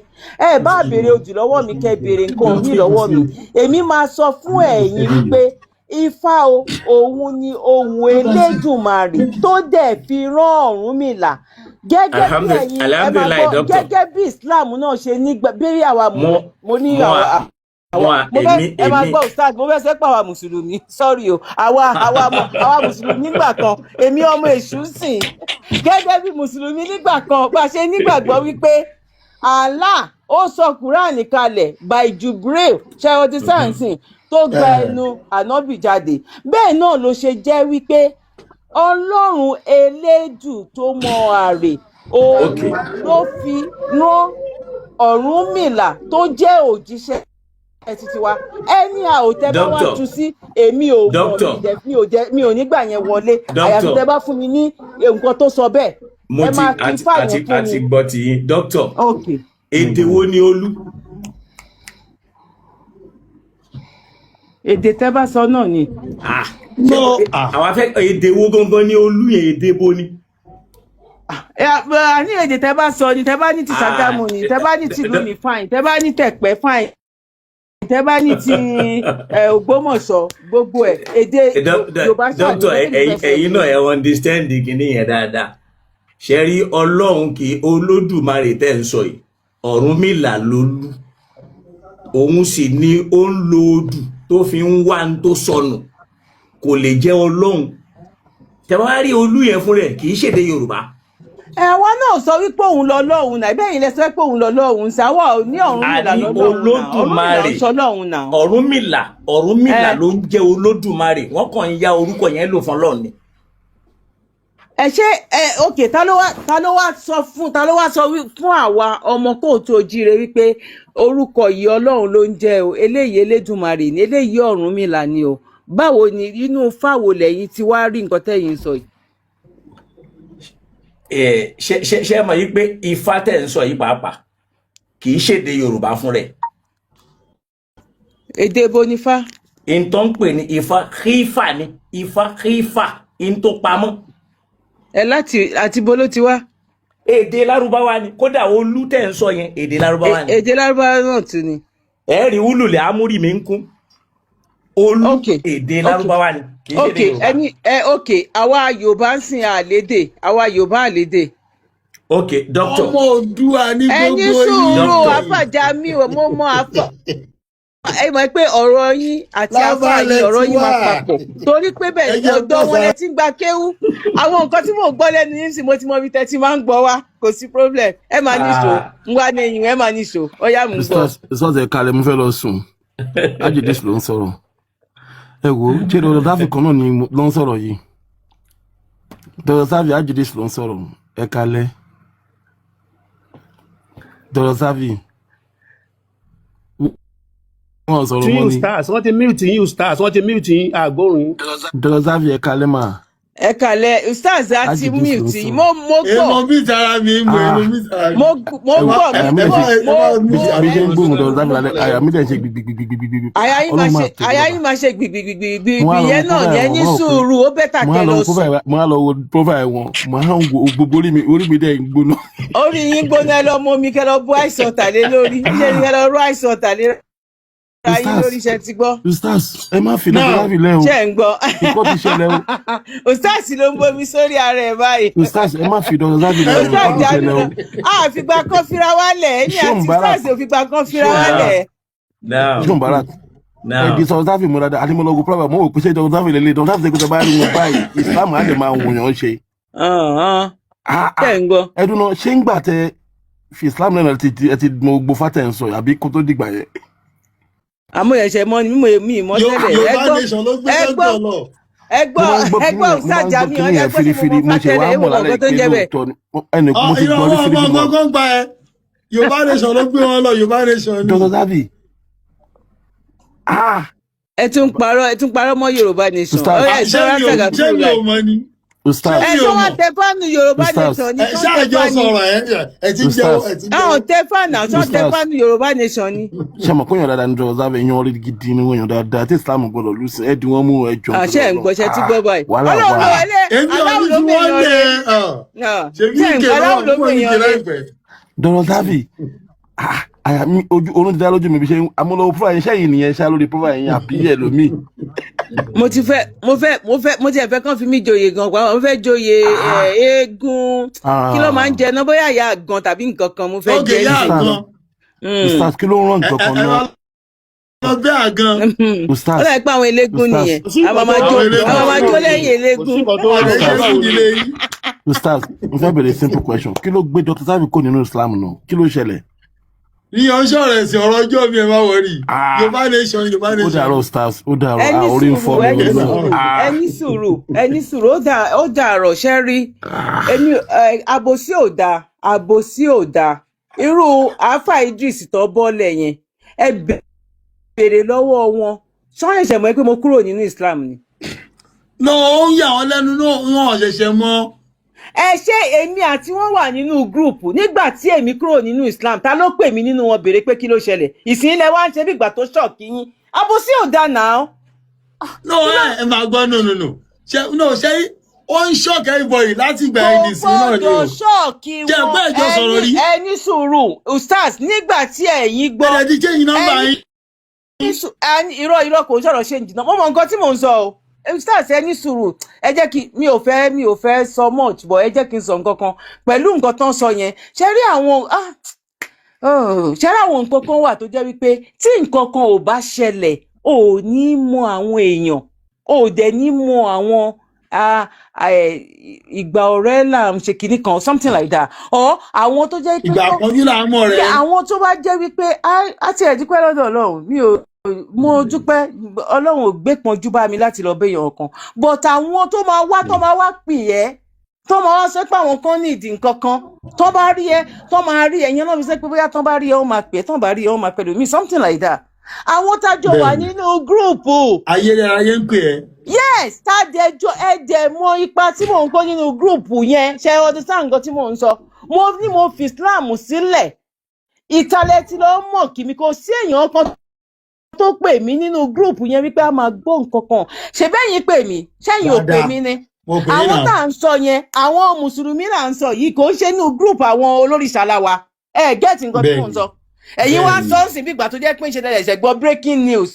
B: ẹ bá béèrè odù lọ́wọ́ mi kẹ́ béèrè nǹkan mi lọ́wọ́ mi èmi máa sọ fún ẹ̀yin wípé Ifá òun ni ohun Elédùmarè tó dẹ̀ fi rán Ọ̀rúnmìlà gẹ́gẹ́ bí ẹ̀yin ẹ máa gbọ́ gẹ́gẹ́ bí Islam náà ṣe ní bẹ́ẹ̀ àwa mo ní àwa ẹ máa gbọ́ ustaz mo fẹ́ sẹ́pà àwa mùsùlùmí sorry o àwa mùsùlùmí nígbà kan èmi ọmọ èṣù sìn gẹ́gẹ́ bí mùsùlùmí nígbà kan bá ṣe nígbàgbọ́ wípé Allah ó sọ Kùránì kalẹ̀ by Jibril ṣẹ́wọ́n ti sáyẹ̀nsìn tó gba ẹnu ànábì jáde bẹ́ẹ̀ náà ló ṣe jẹ́ wípé Ọlọ́run elédù tó mọ àrè òun ló fi rán Ọ̀rúnmìlà tó jẹ́ òjíṣẹ́ títí wa ẹni àwòtẹ́ bá wá tu sí èmi ò mọ̀ mi ò nígbà yẹn wọlé àyàfi tẹ́ bá fún mi ní nǹkan tó sọ bẹ́ẹ̀ ẹ máa kí fáyẹn fún mi.
H: àti gbọ́ ti yín dókítà èdè wo ni olú.
B: èdè tẹ́ bá sọ náà ni.
H: àwọn afẹ́ èdè wo gangan ni olú yẹn èdè bo ni.
B: ní èdè tẹ́ bá sọ ni tẹ́ bá ní ti Ṣàgámù ni tẹ́ bá ní ti ìlú mi fine tẹ́ bá ní tẹ̀pẹ́ fine tẹ́ bá ní ti Ògbómọ̀ṣọ́ gbogbo ẹ̀ èdè Yorùbá ṣáà ní
H: ẹ̀yin náà ẹ understand kìíní yẹn dáadáa ṣe rí Ọlọ́run kì í Olódùmarè tẹ́ ń sọ yìí Ọ̀rúnmìlà lolú òun sì ni ó ń lo odù tó fi ń wá ń tó sọnù kò lè jẹ́ Ọlọ́run tẹ́ bá rí olú yẹn fún rẹ̀ kì í ṣèdè Yorùbá.
B: Ẹ̀wọ́n náà sọ wípé òun lọ lọ́hùn náà bẹ́ẹ̀ ilẹ̀ sọ pé òun lọ lọ́hùn sáwọ́ ní Ọ̀rúnmìlà lọ́lọ́hùn náà
H: Ọ̀rúnmìlà ló ń jẹ́ Olódùmarè wọ́n kàn ń ya orúkọ yẹn lò fún Ọlọ́run ni.
B: ẹ ṣe òkè ta ló wá sọ fún àwa ọmọ kóòtù òjíire wípé orúkọ yìí Ọlọ́run ló ń jẹ́ o eléyìí Elédùmarè ni eléyìí Ọ̀rúnmìlà ni o báwo ni inú fáwo lẹ́yìn tí wàá rí nǹkan tẹ́yìn sọ yìí.
H: ṣe mọ̀ yí pé Ifá tẹ̀ ń sọ yìí pàápàá kì í ṣèdè Yorùbá fún rẹ̀.
B: èdè bonifá.
H: in tó ń pè ní ifá khifa ni ifá khifa in tó pamọ́.
B: Ẹ láti àti bolo ti wá.
H: Èdè Lárúbáwá ni kódà olú tẹ̀ ń sọ yẹn èdè Lárúbáwá ni.
B: Èdè Lárúbáwá náà tún ni.
H: Ẹ rí wúlùlẹ̀ amúrì mi ń kún. Olú èdè Lárúbáwá ni.
B: Ok, àwa Yorùbá ń sìn àlédè, àwa Yorùbá àlédè.
H: Ok, doctor.
A: Ọmọ Oòduà ní gbogbo
B: Ẹni sùúrù àfàjàmí ò mo mọ àfọ. Ẹ mọ̀ pé ọ̀rọ̀ yín àti àfààní ọ̀rọ̀ yín máa papọ̀. Torí pé bẹ́ẹ̀ ọ̀dọ́ wọn lẹ ti ń gba kéwú. Àwọn nǹkan tí mò ń gbọ́ lẹ́nu yín sì mo ti mọ ibi tẹ́ ti máa ń gbọ́ wá. Kò sí problem. Ẹ máa níṣó. Ń wá ní ẹ̀yìn ẹ máa níṣó. Ọ̀yá mú gbọ́.
I: Ìsọ́sẹ̀ kalẹ̀ mo fẹ́ lọ sùn. Ajidis ló ń sọ̀rọ̀. Ẹ wo ṣé Dr. Savvy kan náà ni ló ń sọ̀rọ̀ yìí. Dr. Savvy Ajidis ló ń sọ̀rọ̀. Ẹ kalẹ̀. Dr. Savvy. Wọ́n sọ̀rọ̀
C: tí
I: mọ́
C: you
I: ni.
C: stars wọ́n ti mute yín stars wọ́n ti mute yín àgbóhùn.
I: Dr. Savvy ẹ kalẹ̀ mà.
B: Ẹ kàlẹ̀ ustaz àti mute mo gbọ́.
A: Èèmọ̀ bí tara mi ń gbé èèmọ̀ bí tara mi.
B: Mo gbọ́
I: Bí ṣe ń gbóhùn Dr. Savvy lálẹ́ àyà mi dẹ̀ ṣe gbigbigbigbigbigbi.
B: àyà yín máa ṣe gbìgbìgbìgbì yẹn náà yẹn ní sùúrù ó bẹ́tà kẹ́ lọ sùn.
I: Mo á lọ wo profile wọn mo á ń wo gbogbo orí mi dẹ̀ ń gbóná.
B: Orí yín gbóná ẹ lọ mọ omi kẹ́ lọ bú àìsàn tàlé lórí ṣé ni kẹ́ lọ rú àìsàn tàlé ayé lórí iṣẹ́ ti gbọ́.
I: Ustaz ẹ má fi Dr. Savvy lẹ́ o.
B: Ṣé ń gbọ́?
I: Ikọ́ ti ṣẹlẹ̀ o.
B: Ustaz ló ń bomi sórí ara ẹ̀ báyìí.
I: Ustaz ẹ má fi Dr. Savvy lẹ́ o. Ikọ́ ti ṣẹlẹ̀ o.
B: A fìgbà kan fira wálẹ̀ ẹ̀yìn àti Ustaz ò fìgbà kan fira wálẹ̀.
I: Ṣé Barak ẹ̀dí Dr. Savvy mo dáadáa àdìmọ́lọ́gùn pọ́lọ́bà mo wò pé ṣé Dr. Savvy lélẹ̀ Dr. Savvy ṣe kó tẹ bá rí wọn báyìí Islam á lè máa wòyàn ṣe.
B: Ṣé ń gbọ́?
I: Ẹdun náà ṣé ń gbà tẹ fi Islam náà ẹ ti mọ gbogbo fátẹ̀ ń sọ àbí kó tó dìgbà yẹn.
B: Àmúyẹ̀ṣẹ̀ mọ́ ni mi ìmọ̀ tẹ́lẹ̀ ẹgbọ́ ṣáàjà mi ọ̀dẹ́ gbọ́ mo fàtẹ́lẹ̀ ewu ọ̀gọ́ tó ń jẹ́ bẹ̀.
I: Ẹnì mo ti gbọ́ ní fílípì náà.
A: ọmọ gba ẹ Yorùbá nation ló gbé wọn lọ Yorùbá nation ni.
I: Dr. Savvy.
B: Ẹ tún parọ́ mọ́ Yorùbá nation.
A: Ṣé mi ò mọ ni.
I: Ustaz.
B: Ẹ sọ wọn tẹ fáànù Yorùbá nation ni.
A: Ṣáàjọ sọ̀rọ̀ ẹ ti jẹ́.
B: Àwọn tẹ fáànù àwọn tẹ fáànù Yorùbá nation ni.
I: Ṣé mo kóyàn dáadáa ní Dr. Savvy èèyàn orí gidi ni wọ́n yàn dáadáa tí Islam gbọ́dọ̀ lù sí ẹ̀dín wọn mú ẹjọ́.
B: Àṣẹ ìgbọ̀nsẹ̀ ti gbọ́ báyìí.
I: Wàhálà
A: èmi ò ní fi wọ́n lé ṣe bí kèrò fún ìjìnlẹ̀.
I: Dr. Savvy àyà mi ojú orun ti dá lójú mi bí ṣe amúlọ́wọ́ profile yẹn ṣẹ́yìn nìyẹn ṣá lórí profile yẹn àbí ẹlòmíì.
B: Mo ti ẹ̀fẹ́ kan fi mí joyè gan pa mo fẹ́ joyè eégún kí ló máa ń jẹ náà bóyá ìyá àgàn tàbí nǹkan kan mo fẹ́ jẹ ní.
I: Ustaz kí ló ń rán nǹkan kan náà.
A: Ọgbẹ́ àgàn.
B: Ó dà pé àwọn eléégún nìyẹn àwọn máa jó lẹ́yìn eléégún.
I: Ustaz mo fẹ́ bẹ̀rẹ̀ simple question kí ló gbé Dr. Savvy kó nínú Islam náà kí ló ṣẹlẹ̀.
A: Ìyàn ṣọ̀rẹ̀ sí ọ̀rọ̀ ọjọ́ mi ẹ̀ máa wọ̀rí. Yorùbá nation Yorùbá nation.
I: Ó dàrọ̀ Ustaz ó dàrọ̀ orí ń fọ́ mi.
B: ẹni sùúrù ó dàrọ̀ ṣẹ́ rí àbòsí ò dáa irú àáfà Idris tó bọ́lẹ̀ yẹn ẹ béèrè lọ́wọ́ wọn ṣọ́n ṣẹ̀ṣẹ̀ mọ̀ pé mo kúrò nínú Islam ni.
A: No ó ń yà wọ́n lẹ́nu náà wọn ṣẹ̀ṣẹ̀ mọ̀.
B: Ẹ ṣé èmi àti wọn wà nínú gúrùpù nígbà tí èmi kúrò nínú Islam ta ló pè mí nínú wọn béèrè pé kí ló ṣẹlẹ̀ ìsìn ilẹ̀ wa ń ṣe bí ìgbà tó ṣọ́ọ̀kì yín àbòsí ò dáa náà.
A: No ẹ máa gbọ́ no ṣe ó ń ṣọ́ọ̀kì everybody láti ìgbà ẹni sí náà ni o.
B: gbogbo ṣọ́ọ̀kì wọn ẹni sùúrù Ustaz nígbà tí ẹ̀yin gbọ́
A: ẹ̀rẹ̀ ti change nọ́mbà yín.
B: irọ́ kò ń sọ̀rọ̀ ṣe ń jìnnà mo mọ nǹkan tí mò ń sọ o. Ustaz ẹ ní sùúrù ẹ jẹ́ kí mi ò fẹ́ sọ much but ẹ jẹ́ kí n sọ nǹkan kan pẹ̀lú nǹkan tó ń sọ yẹn ṣe rí àwọn nǹkan kan wà tó jẹ́ wípé tí nǹkan kan ò bá ṣẹlẹ̀ ò ní mọ àwọn èèyàn ò dẹ̀ ní mọ àwọn ìgbà ọ̀rẹ́ là ń ṣe kinní kan something like that or àwọn tó jẹ́ pé
A: ìgbà àpọ́njú là ń mọ̀ rẹ̀.
B: àwọn tó bá jẹ́ wípé á tiẹ̀ dúpẹ́ lọ́dọ̀ Ọlọ́run mo dúpẹ́ Ọlọ́run ò gbé pọ́njú bá mi láti lọ béèyàn kan but àwọn tó máa wá pè ẹ́ tó máa wá sọ pé àwọn kan ní ìdí nǹkan kan tó bá rí ẹ tó máa rí ẹ̀yìn náà fi sẹ́ pé bóyá tó bá rí ẹ ó máa pè é tó bá rí ẹ ó máa pẹ̀lú mi something like that. Àwọn tájọ wà nínú gúrùpù.
A: Ayé ń pè ẹ́.
B: Yes, tádẹjọ ẹ̀dẹ̀ mọ ipa tí mò ń kó nínú gúrùpù yẹn ṣe ọdún sáà nǹkan tí mò ń sọ. Mo ní mo fi Islam sílẹ̀. Ìtàlẹ̀ tí ló mọ̀ kí mi kò sí èèyàn kan tó pè mí nínú gúrùpù yẹn wípé a máa gbọ́ nǹkan kan ṣe bẹ́yìn pè mí ṣẹ́yìn ò pè mí ni àwọn tá à ń sọ yẹn àwọn mùsùlùmí là ń sọ yìí kò ń ṣe nínú gúrùpù àwọn olórìṣà láwa gẹ́ẹ̀tì nǹkan tí mò ń sọ ẹ̀yin wá sọ sí bí ìgbà tó jẹ́ pé ń ṣe tẹ̀lé ẹ̀ṣẹ̀ gbọ́ breaking news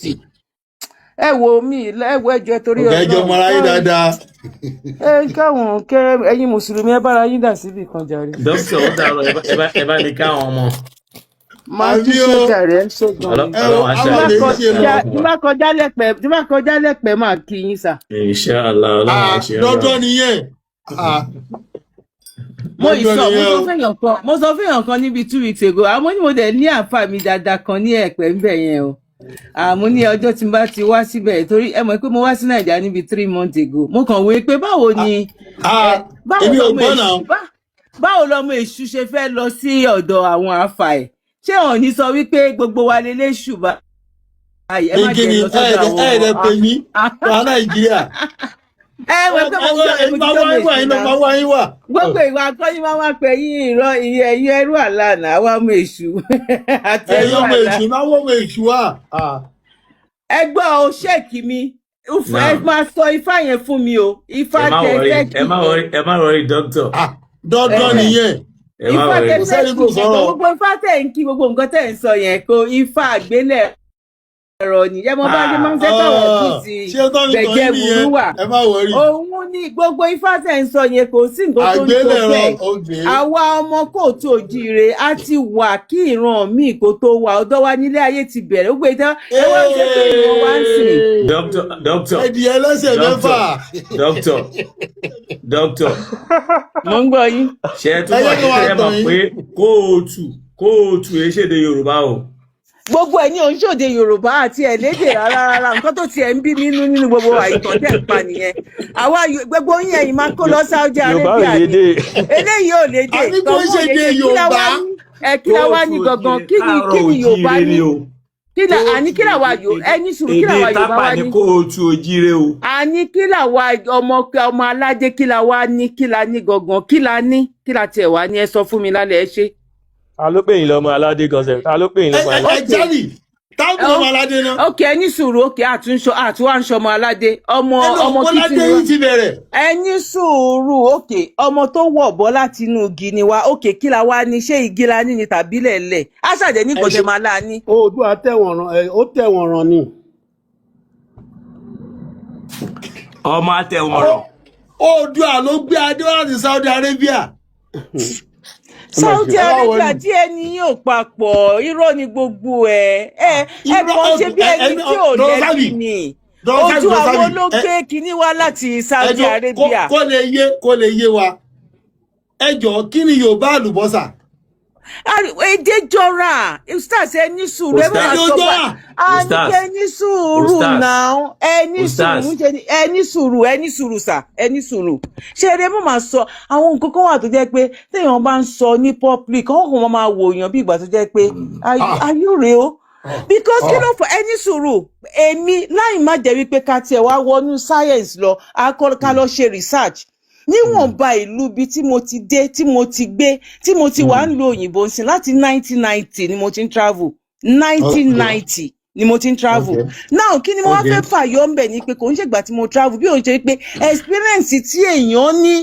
B: ẹ wo mi ẹ wo ẹjọ́ torí
A: ọ̀gá ẹjọ́ mọ́ra yín dáadáa.
B: káwọn ẹ̀yin mùsùlùmí ẹ bára yín dà síbì kan jàre.
H: dókítà ó dàrọ ẹ bá mi káwọn ọmọ.
B: máa tún ṣe jàre ẹ ṣe gan. tí bá kọjá lẹ́pẹ́ máa kí yín sà.
H: Inshallah Ọlọ́run ṣe
A: dọ́dọ́ nìyẹn.
B: mo sọ fẹ́yàn kan níbi 2 weeks ago àmọ́ ní mo dẹ̀ ní àǹfà mi dáadáa kan ní ẹ̀pẹ́ ń bẹ̀ yẹn o àmọ́ ní ọjọ́ tí n bá ti wá síbẹ̀ torí ẹ mọ̀ pé mo wá sí Nàìjíríà níbi 3 months ago mo kàn wé pé báwo ni báwo lọmọ èṣù ṣe fẹ́ lọ sí ọ̀dọ̀ àwọn àfà ẹ̀ ṣé wọn ò ní sọ wípé gbogbo wa lè léṣù bá ẹ má jẹ́ lọ sọ́dọ̀ àwọn
A: ẹ̀ẹ́dẹ̀ pè mí wà Nàìjíríà.
B: wọ́n pẹ́ gbogbo ìwà akọ́yìn máa wá pé yín ìrọ̀ ìyẹn ẹrú àlànà àwa ọmọ èṣù àti ẹrú àlànà.
A: ọmọ èṣù máa wọ́n ọmọ èṣù wà.
B: ẹgbẹ́ o ṣéèkì mi ẹ máa sọ ifá yẹn fún mi o ifá tẹ kí.
H: ẹ má rọrí dókítà.
A: dọ́dọ́ nìyẹn.
B: ifá tẹ kí gbogbo ifá tẹ ń kí gbogbo nǹkan tẹ ń sọ yẹn kó ifá àgbélẹ̀ ẹ̀rọ nìyẹn mo bá dé máa ń sẹ́tọ̀ wọ̀ kí ti gbẹ̀gẹ́ burú wà òun ní gbogbo ifá tẹ̀ ń sọ yẹn kò sí nǹkan tó ń tó bẹ́ẹ̀ àwa ọmọ kóòtù òjíire á ti wà kí ìran míì kó tó wà ọ̀dọ̀ wa nílé ayé ti bẹ̀rẹ̀ ó gbé tán ẹ wá ń ṣe pé ìran wa ń sìn.
H: dókítà
A: ẹdìyẹ ẹlẹ́sẹ̀ mẹ́fà.
H: dókítà
B: mo ń gbọ́ yín.
H: ṣe é túbọ̀ ṣe mọ̀ pé kóòtù èṣèdè Yorùbá o.
B: Gbogbo ẹ̀ ní oníṣòde Yorùbá àti ẹ̀lédè rárá nǹkan tó tiẹ̀ ń bí mi nínú gbogbo àìtàn tẹ̀ ń pa nìyẹn àwa gbogbo yín ẹ̀yin máa kó lọ Saudi Arabia ni eléyìí ò lédè tọ́wọ́ lédè kí la wá ní gangan kí ni Yorùbá ní àní kí la wá ẹni sùúrù kí la wá Yorùbá wá ní
H: èdè tápà ní kóòtù òjíire o.
B: àní kí la wá ọmọ aládé kí la wá ní kí la ní gangan kí la tiẹ̀ wá ní ẹ sọ fún mi lálẹ́ ẹ ṣe.
J: Ta ló pè yín lọ́mọ aládé gan sẹ́yìn? Ta ló pè yín lọ́mọ aládé?
A: Exactly. Táwọn ọmọ aládé náà.
B: Ok, ẹni sùúrù, ok, àtúwánṣọ ọmọ aládé. Ọmọ kìtì
A: ni wá. Ti bẹ̀rẹ̀.
B: Ẹni sùúrù, ok, ọmọ tó wọ̀ bọ́ láti inú igi ni wá. Ok, kí la wá ní ṣé igi la ní ni tàbí lẹ̀lẹ̀? Aṣàjẹ́ ní kò máa lá ní.
C: Oòduà tẹ̀wọ̀n ràn ni.
H: Ọmọ àtẹ̀wọ̀n ràn.
A: Oòduà ló gbé adé wá láti Saudi Arabia.
B: Saudi Arabia tí ẹni yóò papọ̀ irọ́ ni gbogbo ẹ̀ kàn ṣe bí ẹni tí ò lẹ́bi ni ojú àwọn ló gbé kinní wá láti Saudi Arabia.
A: kó lè yé wa ẹ jọ̀ọ́ kí ni Yorùbá àlùbọ́sà.
B: èdè jọra ustaz ẹni sùúrù ẹ máa sọ pé àníkẹ́ ẹni sùúrù náà ẹni sùúrù sà ẹni sùúrù ṣe eré mo máa sọ àwọn nǹkan kan wà tó jẹ́ pé téèyàn bá ń sọ ní public àwọn kan máa wò èèyàn bí ìgbà tó jẹ́ pé are you real because kí ló fọ ẹni sùúrù èmi láì má jẹ́ wípé ká tiẹ̀ wá wọnú science lọ ká lọ ṣe research níwọ̀nba ìlú bíi tí mo ti dé tí mo ti gbé tí mo ti wà ń lo òyìnbó sí láti 1990 ni mo ti ń travel 1990 ni mo ti ń travel now kí ni mo wá fẹ́ fàyọ ń bẹ̀ ni pé kò ń ṣègbà tí mo travel bí òun ṣe pé experience tí èèyàn ní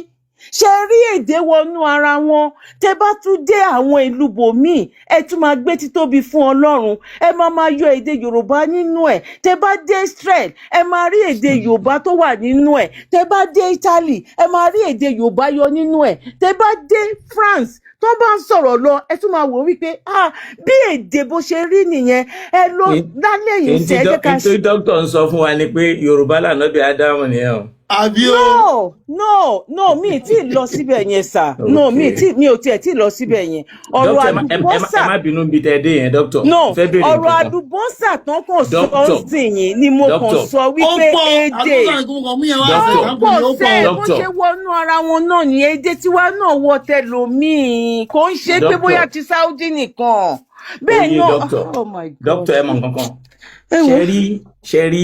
B: ṣe rí èdè wọnú ara wọn tẹ́ bá tún dé àwọn ìlú bòmíì ẹ tún máa gbé títóbi fún Ọlọ́run ẹ máa yọ èdè Yorùbá nínú ẹ̀ tẹ́ bá dé Israel ẹ máa rí èdè Yorùbá tó wà nínú ẹ̀ tẹ́ bá dé Italy ẹ máa rí èdè Yorùbá yọ nínú ẹ̀ tẹ́ bá dé France tó bá ń sọ̀rọ̀ lọ ẹ tún máa wò wípé bí èdè bó ṣe rí nìyẹn ẹ lọ lálẹ́ yìí ṣe é jẹ́ ká ṣe.
H: ètò dókítà ń sọ fún wa ni pé Yorùbá lànà bí Ádámù nìyẹn o.
B: No, mi tí lọ síbẹ̀ yẹn sà. No, mi ò tiẹ̀ tí lọ síbẹ̀ yẹn. Ọ̀rọ̀ àlùbọ́sà.
H: Ẹ má bínú bí tẹ́ dé yẹn, dókítà.
B: No, ọ̀rọ̀ àlùbọ́sà tán kàn sọ sìn yín ni mo kàn sọ wípé èdè. Ó pọ̀ sẹ́ bó ṣe wọnú ara wọn náà ní èdè tiwa náà wọ tẹlòmíì. Kò ń ṣe pé bóyá ti Saudi nìkan. Bẹ́ẹ̀ náà, oh my God.
H: Dókítà ẹ mọ̀ nǹkan kan. Ṣe rí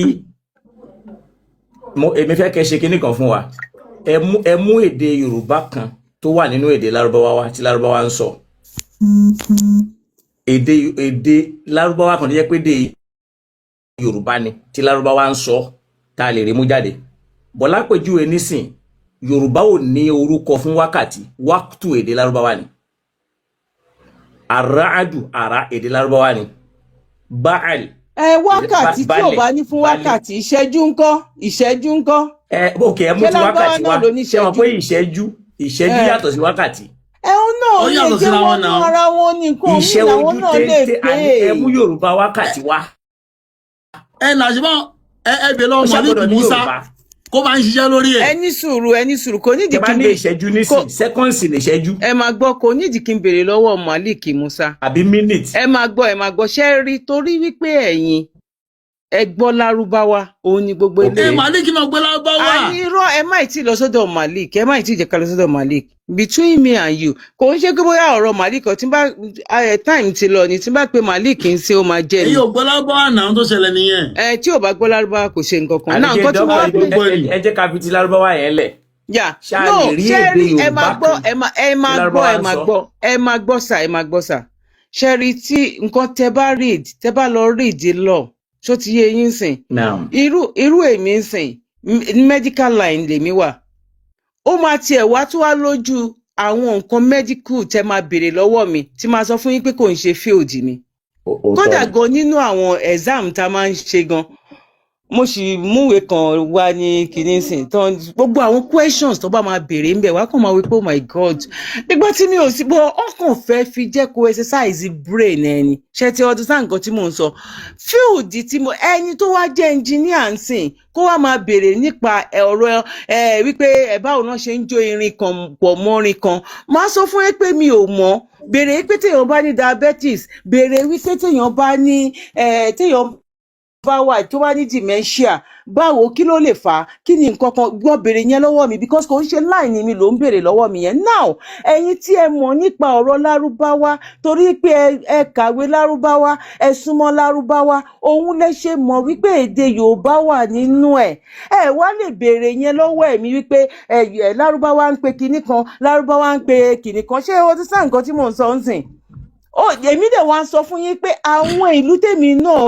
H: èmi fẹ́ kẹ́ ṣe kinní kan fún wa ẹ mú èdè Yorùbá kan tó wà nínú èdè Lárúbáwá wa tí Lárúbáwá ń sọ èdè Lárúbáwá kan tó jẹ́ pé Yorùbá ni tí Lárúbáwá ń sọ tá a lè rí mú jáde bọ́lá pèjúwe nísìn Yorùbá ò ní orúkọ fún wákàtí wákùtù èdè Lárúbáwá ni àràádù àrà èdè Lárúbáwá ni báàlì.
B: Wákàtí tí ò bá ní fún wákàtí ìṣẹ́jú ńkọ́.
H: Ok ẹ mú ti wákàtí wá ṣe mọ̀ pé ìṣẹ́jú yàtọ̀ sí wákàtí.
B: Ẹ̀hún náà ó lè jẹ́ wọn ní ara wọn ní nǹkan òun làwọn náà lè pè é.
H: Ẹ mú Yorùbá wákàtí wá.
A: Nàìjíríà ẹbí lọ́wọ́ Malik Musa kó máa ń ṣiṣẹ́ lórí ẹ̀.
B: Ẹni sùúrù kò nídìí kí n
H: bèrè ìṣẹ́jú nísìn sẹ́kọ́ǹsì lè ṣẹ́jú.
B: Ẹ máa gbọ́ kò nídìí kí n bèrè lọ́wọ́ Malik Musa.
H: Àbí mínítì.
B: Ẹ máa gbọ́ ṣẹ́ rí torí wípé ẹ̀yin ẹ gbọ́ Lárúbáwá òun ni gbogbo ilé.
A: Malik máa gbọ́ Lárúbáwá.
B: Àní irọ́ ẹ má tí lọ sọ́dọ̀ Malik ẹ má tí jẹ́ ká lọ sọ́dọ̀ Malik between me and you kò ń ṣe pé bóyá ọ̀rọ̀ Malik tí n bá time ti lọ ni tí n bá pe Malik ń ṣe ó máa jẹ́ ni.
A: èyí ò gbọ́ Lárúbáwá náà tó ṣẹlẹ̀ nìyẹn.
B: Tí ò bá gbọ́ Lárúbáwá kò ṣe nǹkan kan náà nǹkan tí wọ́n
H: gbọ́ ni. Ẹ jẹ́ ká fi ti Lárúbáwá yẹn lẹ̀.
B: No ṣẹ́rí ẹ máa gbọ́ sà ṣẹ́rí tí nǹkan tẹ bá lọ read lọ ṣó ti yé yín sìn irú èmi ń sìn medical line lèmi wà ó máa tiẹ̀ wá tó wá lójú àwọn nǹkan medical tẹ máa béèrè lọ́wọ́ mi tí máa sọ fún yín pé kò ń ṣe field mi kódà gan nínú àwọn exam tá a máa ń ṣe gan mo sì múwèé kan wá ní kìíní sìn tán gbogbo àwọn questions tó bá máa béèrè ń bẹ̀ wá kàn máa wí pé oh my god nígbà tí mi ò sí bọ́ ọkàn fẹ́ fi jẹ́ kó exercise brain ẹni ṣe ti ọdún sáà nǹkan tí mò ń sọ field tí mo ẹni tó wá jẹ́ engineer ń sìn kó wá máa béèrè nípa ọ̀rọ̀ wípé báwo náà ṣe ń jó irin kan pọ̀ mọ́rin kan máa sọ fún ẹ pé mi ò mọ̀ béèrè pé téèyàn bá ní diabetes béèrè wípé téèyàn bá ní téèyàn bá wà tó bá ní dementia báwo kí ló lè fà á kí ni nǹkan kan gbọ́ béèrè yẹn lọ́wọ́ mi because kò ń ṣe láìní mi ló ń béèrè lọ́wọ́ mi yẹn now ẹ̀yin tí ẹ mọ̀ nípa ọ̀rọ̀ Lárúbáwá torí pé ẹ kàwé Lárúbáwá ẹ súnmọ́ Lárúbáwá òun lè ṣe mọ̀ wípé èdè Yorùbá wà nínú ẹ̀ ẹ wá lè béèrè yẹn lọ́wọ́ ẹ̀mí wípé Lárúbáwá ń pe kinní kan Lárúbáwá ń pe kinní kan ṣé o ti sá nǹkan tí mò ń sọ ń sìn èmi dẹ̀ wá ń sọ fún yín pé àwọn ìlú tèmi náà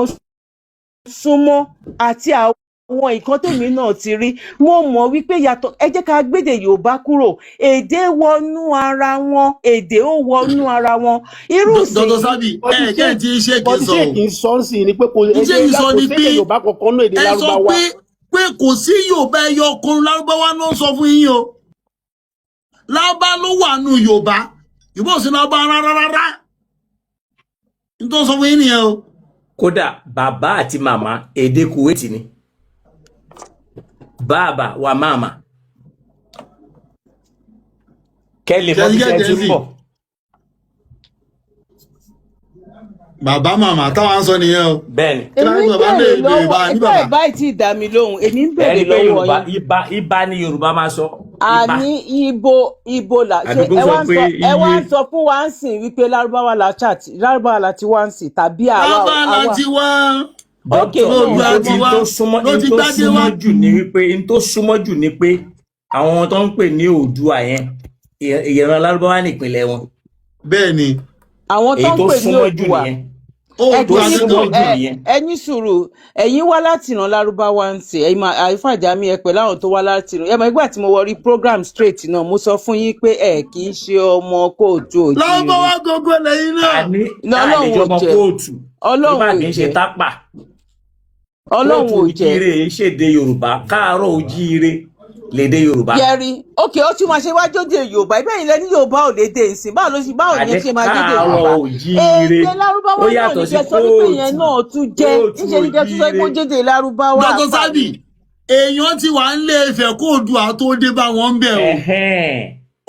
B: súnmọ́ àti àwọn nǹkan tèmi náà ti rí mo mọ̀ wípé yàtọ̀ ẹ jẹ́ ká gbédè Yorùbá kúrò èdè wọnú ara wọn èdè ó wọnú ara wọn irú sí.
A: Dr. Sabi kẹ́ ẹ̀ tí iṣẹ́ kì í sọ
C: kì í sọ sí ni pé kò
A: èdè
C: Yorùbá kankan náà èdè Lárúbáwá.
A: ẹ sọ pé kò sí Yorùbá ẹyọ ọkùnrin Lárúbáwá náà sọ fún yín o Lárúbá ló wà nù Yorùbá Yorùbá ò sí Lárúbá rárá nítorí sọ fún yín nìyẹn o.
H: Kódà bàbá àti màmá èdè Kuwait ni bàbá wa màmá kẹ́lẹ̀ mọ́ bí ṣe ti ń bọ̀.
A: Bàbá màmá táwọn sọ nìyẹn o.
H: Bẹ́ẹ̀ni.
B: Èmi ń bèrè lọ́wọ́ ìgbà ìbáyìí tí ìdá mi lóhùn èmi ń bèrè lọ́wọ́ yín.
H: Ibà ni Yorùbá máa sọ.
B: Àní ibo là ṣe ẹ wá ń sọ fún wa ń sìn wípé Lárúbáwá la ti wá ń sìn tàbí àwa.
A: Lárúbáwá la ti wá.
H: N tó súnmọ́ jù ni wípé n tó súnmọ́ jù ni pé àwọn tó ń pè ní Oòduà yẹn ìran Lárúbáwá nípìnlẹ̀ wọn.
A: Bẹ́ẹ̀ni.
B: Àwọn tó ń pè ní Oòduà ẹni sùúrù ẹ̀yin wá láti ìran Lárúbáwá ń sè ẹ̀yin àìfàjámi ẹ pẹ̀lú àwọn tó wá láti ìran ẹ̀mọ̀ ìgbà tí mo wọrí program straight náà mo sọ fún yín pé ẹ kì í ṣe ọmọ kóòtù òjì.
A: Lárúbáwá gógó lẹ́yìn náà.
B: Ọlọ́run ò jẹ́ Ọlọ́run ò jẹ́ Ọlọ́run ò jẹ́
H: òjìire ṣèdè Yorùbá káàárọ̀ òjìire lédè Yorùbá.
B: Yẹri ókè ó tún máa ṣe wájú dé Yorùbá ibẹ̀ yìí lẹ́ni Yorùbá ò lè dé ìsìn báwo ló ṣe máa dé Yorùbá. Èdè Lárúbáwá náà ní jẹ́ sọ́dún pé yẹn náà tún jẹ́ níṣẹ́ ní jẹ́ tún sọ pé ó jẹ́dẹ̀ Lárúbáwá.
A: Dr. Sabi èèyàn ti wà ń lé Ifẹ̀ kó Oòduà tó dé bá wọn bẹ̀ o.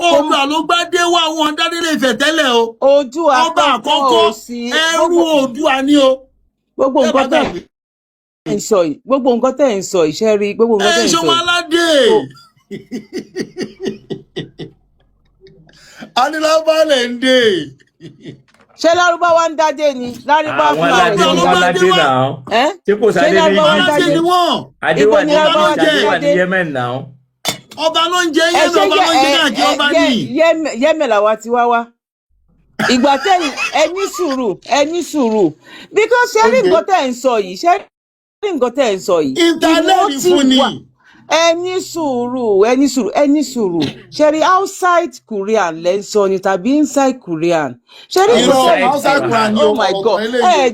A: Oòduà ló gbá dé wá wọn dádé lè Ifẹ̀ tẹ́lẹ̀ o.
B: Oòduà
A: ọba àkọ́kọ́ ẹrú Oòduà ni o.
B: Gbogbo nǹkan tẹ́ ń sọ ìṣẹ́ rí gbogbo nǹkan tẹ́ ń sọ.
A: Ṣọmọ aládé Adélabá lè ń dé.
B: Ṣé Lárúbáwá ń dádé ni? Lárúbáwá
H: fún àwọn ẹ̀rọ aládé náà. Ṣé kò sáré ní Adéwà ní Adéwà ní Yemen náà.
A: Ọba ló ń jẹ Yemen, ọba ló ń jẹ káàkiri ọba ní.
B: Yemen làwa ti wá. Ìgbà tẹ́yìn ẹni sùúrù because ṣé rí nǹkan tẹ́ ń sọ yìí ṣé nǹkan tẹ́ ẹ̀ ń sọ yìí
A: ìtàlẹ́rì fún ni.
B: ẹni sùúrù ṣẹ́rí outside Quran lẹ́ ń sọ ni tàbí inside Quran ṣẹ́rí
A: outside Quran ni
B: oh my God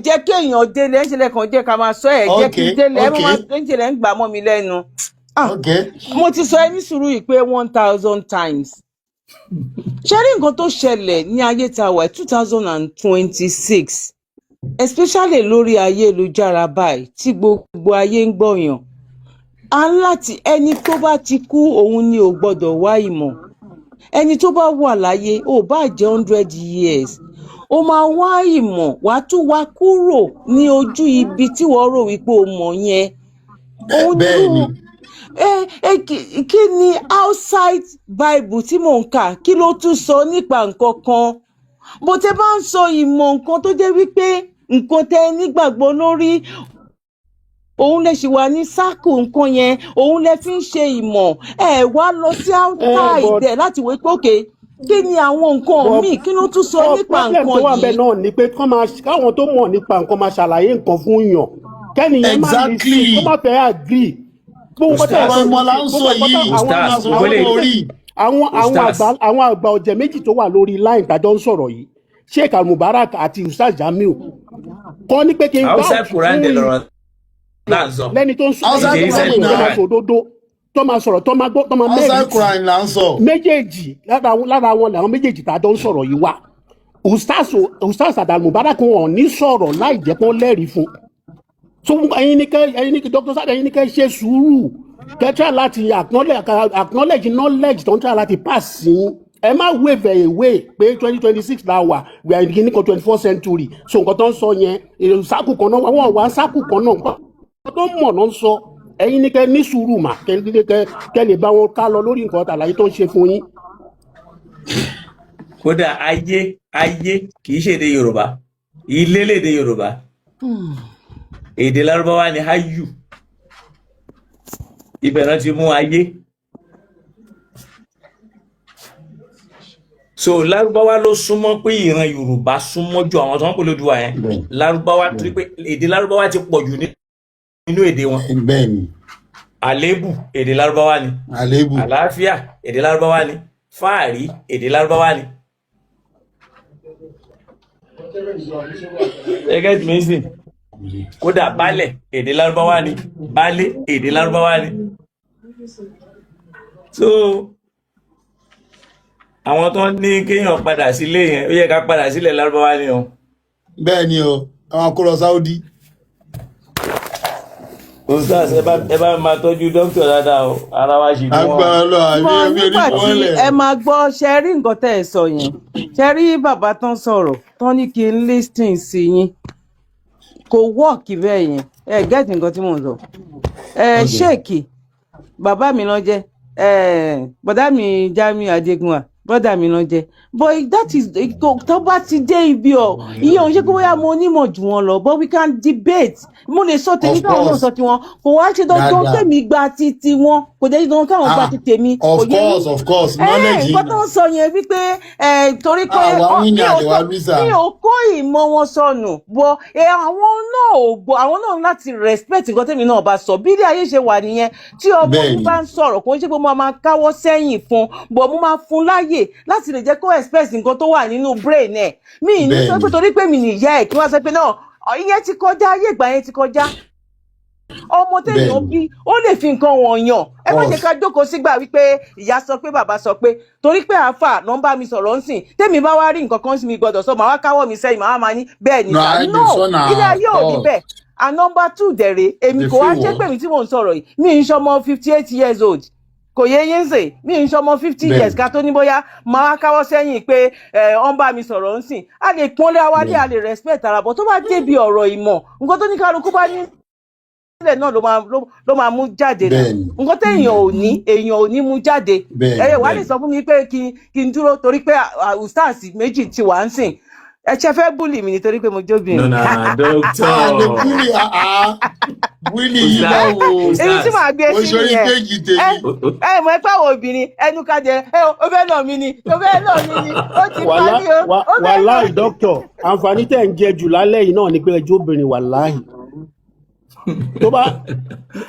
B: jẹ́ kí èèyàn délé ẹ̀ ń ṣẹlẹ̀ kan jẹ́ ká máa sọ jẹ́ kí délé ẹ̀ máa ń ṣẹlẹ̀ ń gbà mọ́ mi lẹ́nu mo ti sọ ẹni sùúrù yìí pé 1000 times ṣẹ́rí nǹkan tó ṣẹlẹ̀ ní ayé ta wà 2026 especially lórí ayélujára báyìí tí gbogbo ayé ń gbọ̀yàn láti ẹni tó bá ti kú òun ni ò gbọdọ̀ wá ìmọ̀ ẹni tó bá wà láyé ò bá jẹ́ 100 years ó máa wá ìmọ̀ wàá tún wá kúrò ní ojú ibi tí wọ́n rò wípé o mọ̀ yẹn
A: bẹ́ẹ̀ ni
B: kí ni outside Bible tí mò ń kà kí ló tún sọ nípa nǹkan kan bó tẹ́ bá ń sọ ìmọ̀ nǹkan tó jẹ́ wípé nǹkan tẹ́ nígbàgbọ́ lórí òun lè ṣì wà ní sáàkù nǹkan yẹn òun lè fi ń ṣe ìmọ̀ wá lọ sí outside láti wé pé òkè kí ni àwọn nǹkan míì kí ló tún sọ nípa nǹkan yìí.
C: tó wà bẹ́ẹ̀ náà ni pé káwọn tó mọ̀ nípa nǹkan máa ṣàlàyé nǹkan fún yàn kẹ́niyẹn má lè ṣe kó má fẹ́ agree. àwọn àgbà ọ̀jẹ̀ méjì tó wà lórí line tàjọ ń sọ̀rọ̀ yìí Sheikh Al-Mubarak àti Ustaz Jamiu kọ́ ní pé kí n bá lẹ́ni tó ń sọ òdodo tó máa sọ̀rọ̀ tó máa gbọ́ tó máa mẹ́rin méjèèjì lára wọn làwọn méjèèjì tàjọ ń sọ̀rọ̀ yìí wá Ustaz Al-Mubarak wọn ní sọ̀rọ̀ láì jẹ́ kó lẹ́rìí fún so ẹ̀yin ní kí Dr. Sade ẹ̀yin ní kẹ́ ṣe sùúrù kẹ́ try láti acknowledge knowledge tó ń try láti pass sí ẹ má wave away pé 2026 la wà we are in the 21st century so nǹkan tó ń sọ yẹn sáàkù kan náà wọ́n wá sáàkù kan náà nǹkan tó mọ̀ náà ń sọ ẹ̀yin ní kẹ́ ní sùúrù mà kẹ́ lè bá wọn ká lọ lórí nǹkan àlàyé tó ń ṣe fún yín.
H: kódà ayé kì í ṣe èdè Yorùbá ilé lédè Yorùbá èdè Lárúbáwá ni hayu ibẹ̀ náà ti mú ayé so Lárúbáwá ló súnmọ́ pé ìran Yorùbá súnmọ́ ju àwọn tó ń pè lódùwà yẹn Lárúbáwá torí pé èdè Lárúbáwá ti pọ̀ jù nínú èdè wọn àlébù èdè Lárúbáwá ni àlàáfíà èdè Lárúbáwá ni fáàrí èdè Lárúbáwá ni ẹgẹ́ tí mi sìn kódà baálẹ̀ èdè Lárúbáwá ni baálé èdè Lárúbáwá ni so àwọn tó ní kéèyàn padà sílé yẹn ó yẹ ká padà sílẹ̀ Lárúbáwá ni o.
A: bẹ́ẹ̀ ni o àwọn kó lọ Saudi.
H: Ustaz ẹ bá máa tọ́jú dókítà dáadáa o ara wa ṣì ní wọn.
A: agbára lọ àbí ẹbí rí wọn lẹ.
B: ẹ máa gbọ́ ṣe rí nǹkan tẹ́ ẹ sọ yẹn ṣe rí bàbá tán sọ̀rọ̀ tán ní kí n listen sí yín kò wọ́ọ̀kì bẹ́ẹ̀ yẹn ẹ gẹ́tì nǹkan tí mò ń sọ ṣéèkì bàbá mi ló jẹ́ bọ́dá mi Jamiu Adégúnwà bọ́dà mi náà jẹ́ but that is tó bá ti dé ibi iye òun ṣe kó bóyá mo onímọ̀ jù wọn lọ but we can debate mo lè sọ tèmi káwọn náà sọ tiwọn kò wá ṣe dandan tèmi gba ti tiwọn kò dé dandan káwọn gba ti tèmi.
A: of course knowledge.
B: nǹkan tó ń sọ yẹn wípé torí pé mi ò kó ìmọ̀ wọn sọnù bọ àwọn náà ò gbọ́ àwọn náà láti respect nǹkan tèmi náà bá sọ bí ilé ayé ṣe wà nìyẹn tí ọmọ mi bá ń sọ̀rọ̀ kò ń ṣe pé mo máa káwọ́ sẹ́yìn fún bọ̀ mo máa fún láyè láti lè jẹ́ kó express nǹkan tó wà nínú brain ẹ̀ mi ní sọ pé torí pé mi nìyá ẹ̀ kí wọ́n sọ pé náà ìyẹn ti kọjá ayé ìgbà yẹn ti kọjá ọmọ téèyàn bí ó lè fi nǹkan wọ̀nyàn ẹ má jẹ́ ká jókòó sígbà wípé ìyá sọ pé bàbá sọ pé torí pé àáfà nọ́mbà mi sọ̀rọ̀ ń sìn tèmi bá wá rí nǹkan kan sí mi gbọ́dọ̀ sọ màá wá káwọ́ mi sẹ́yìn màá máa ní bẹ́ẹ̀ ni sà no ilé ayé ò ní bẹ́ẹ̀ and number 2 dẹ̀rẹ̀ èmi kò wá jẹ́ pé mi tí mò ń sọ̀rọ̀ yìí mi ń ṣọmọ 58 years old kò yé yín sè mí ń ṣọmọ 50 years ká tó ní bóyá máa káwọ́ sẹ́yìn pé wọ́n bá mi sọ̀rọ̀ ń sìn a lè pọ́nlé awálé a lè respect ara bọ̀ tó bá débi ọ̀rọ̀ ìmọ̀ nǹkan tó ní kálukú bá ní sílẹ̀ náà ló máa mú jáde náà nǹkan téèyàn ò ní mú jáde ẹ̀yẹ wàá lè sọ fún mi pé kí n dúró torí pé ustaz méjì ti wà ń sìn ẹ ṣe fẹ́ búlì mi nítorí pé mo jóbìnrin.
H: nona dókítà
A: búlì yìí báwo
B: èyí tí màá gbé sí nìyẹn ẹ mọ̀ ẹ pàwọ̀ obìnrin ẹnu kájẹ ó fẹ́ lọ mí ni ó ti parí o.
C: wàláì dókítà àǹfààní tẹ̀ ń jẹ jù lálẹ́ yìí náà ni pé ẹjọ́ obìnrin wàláì tó bá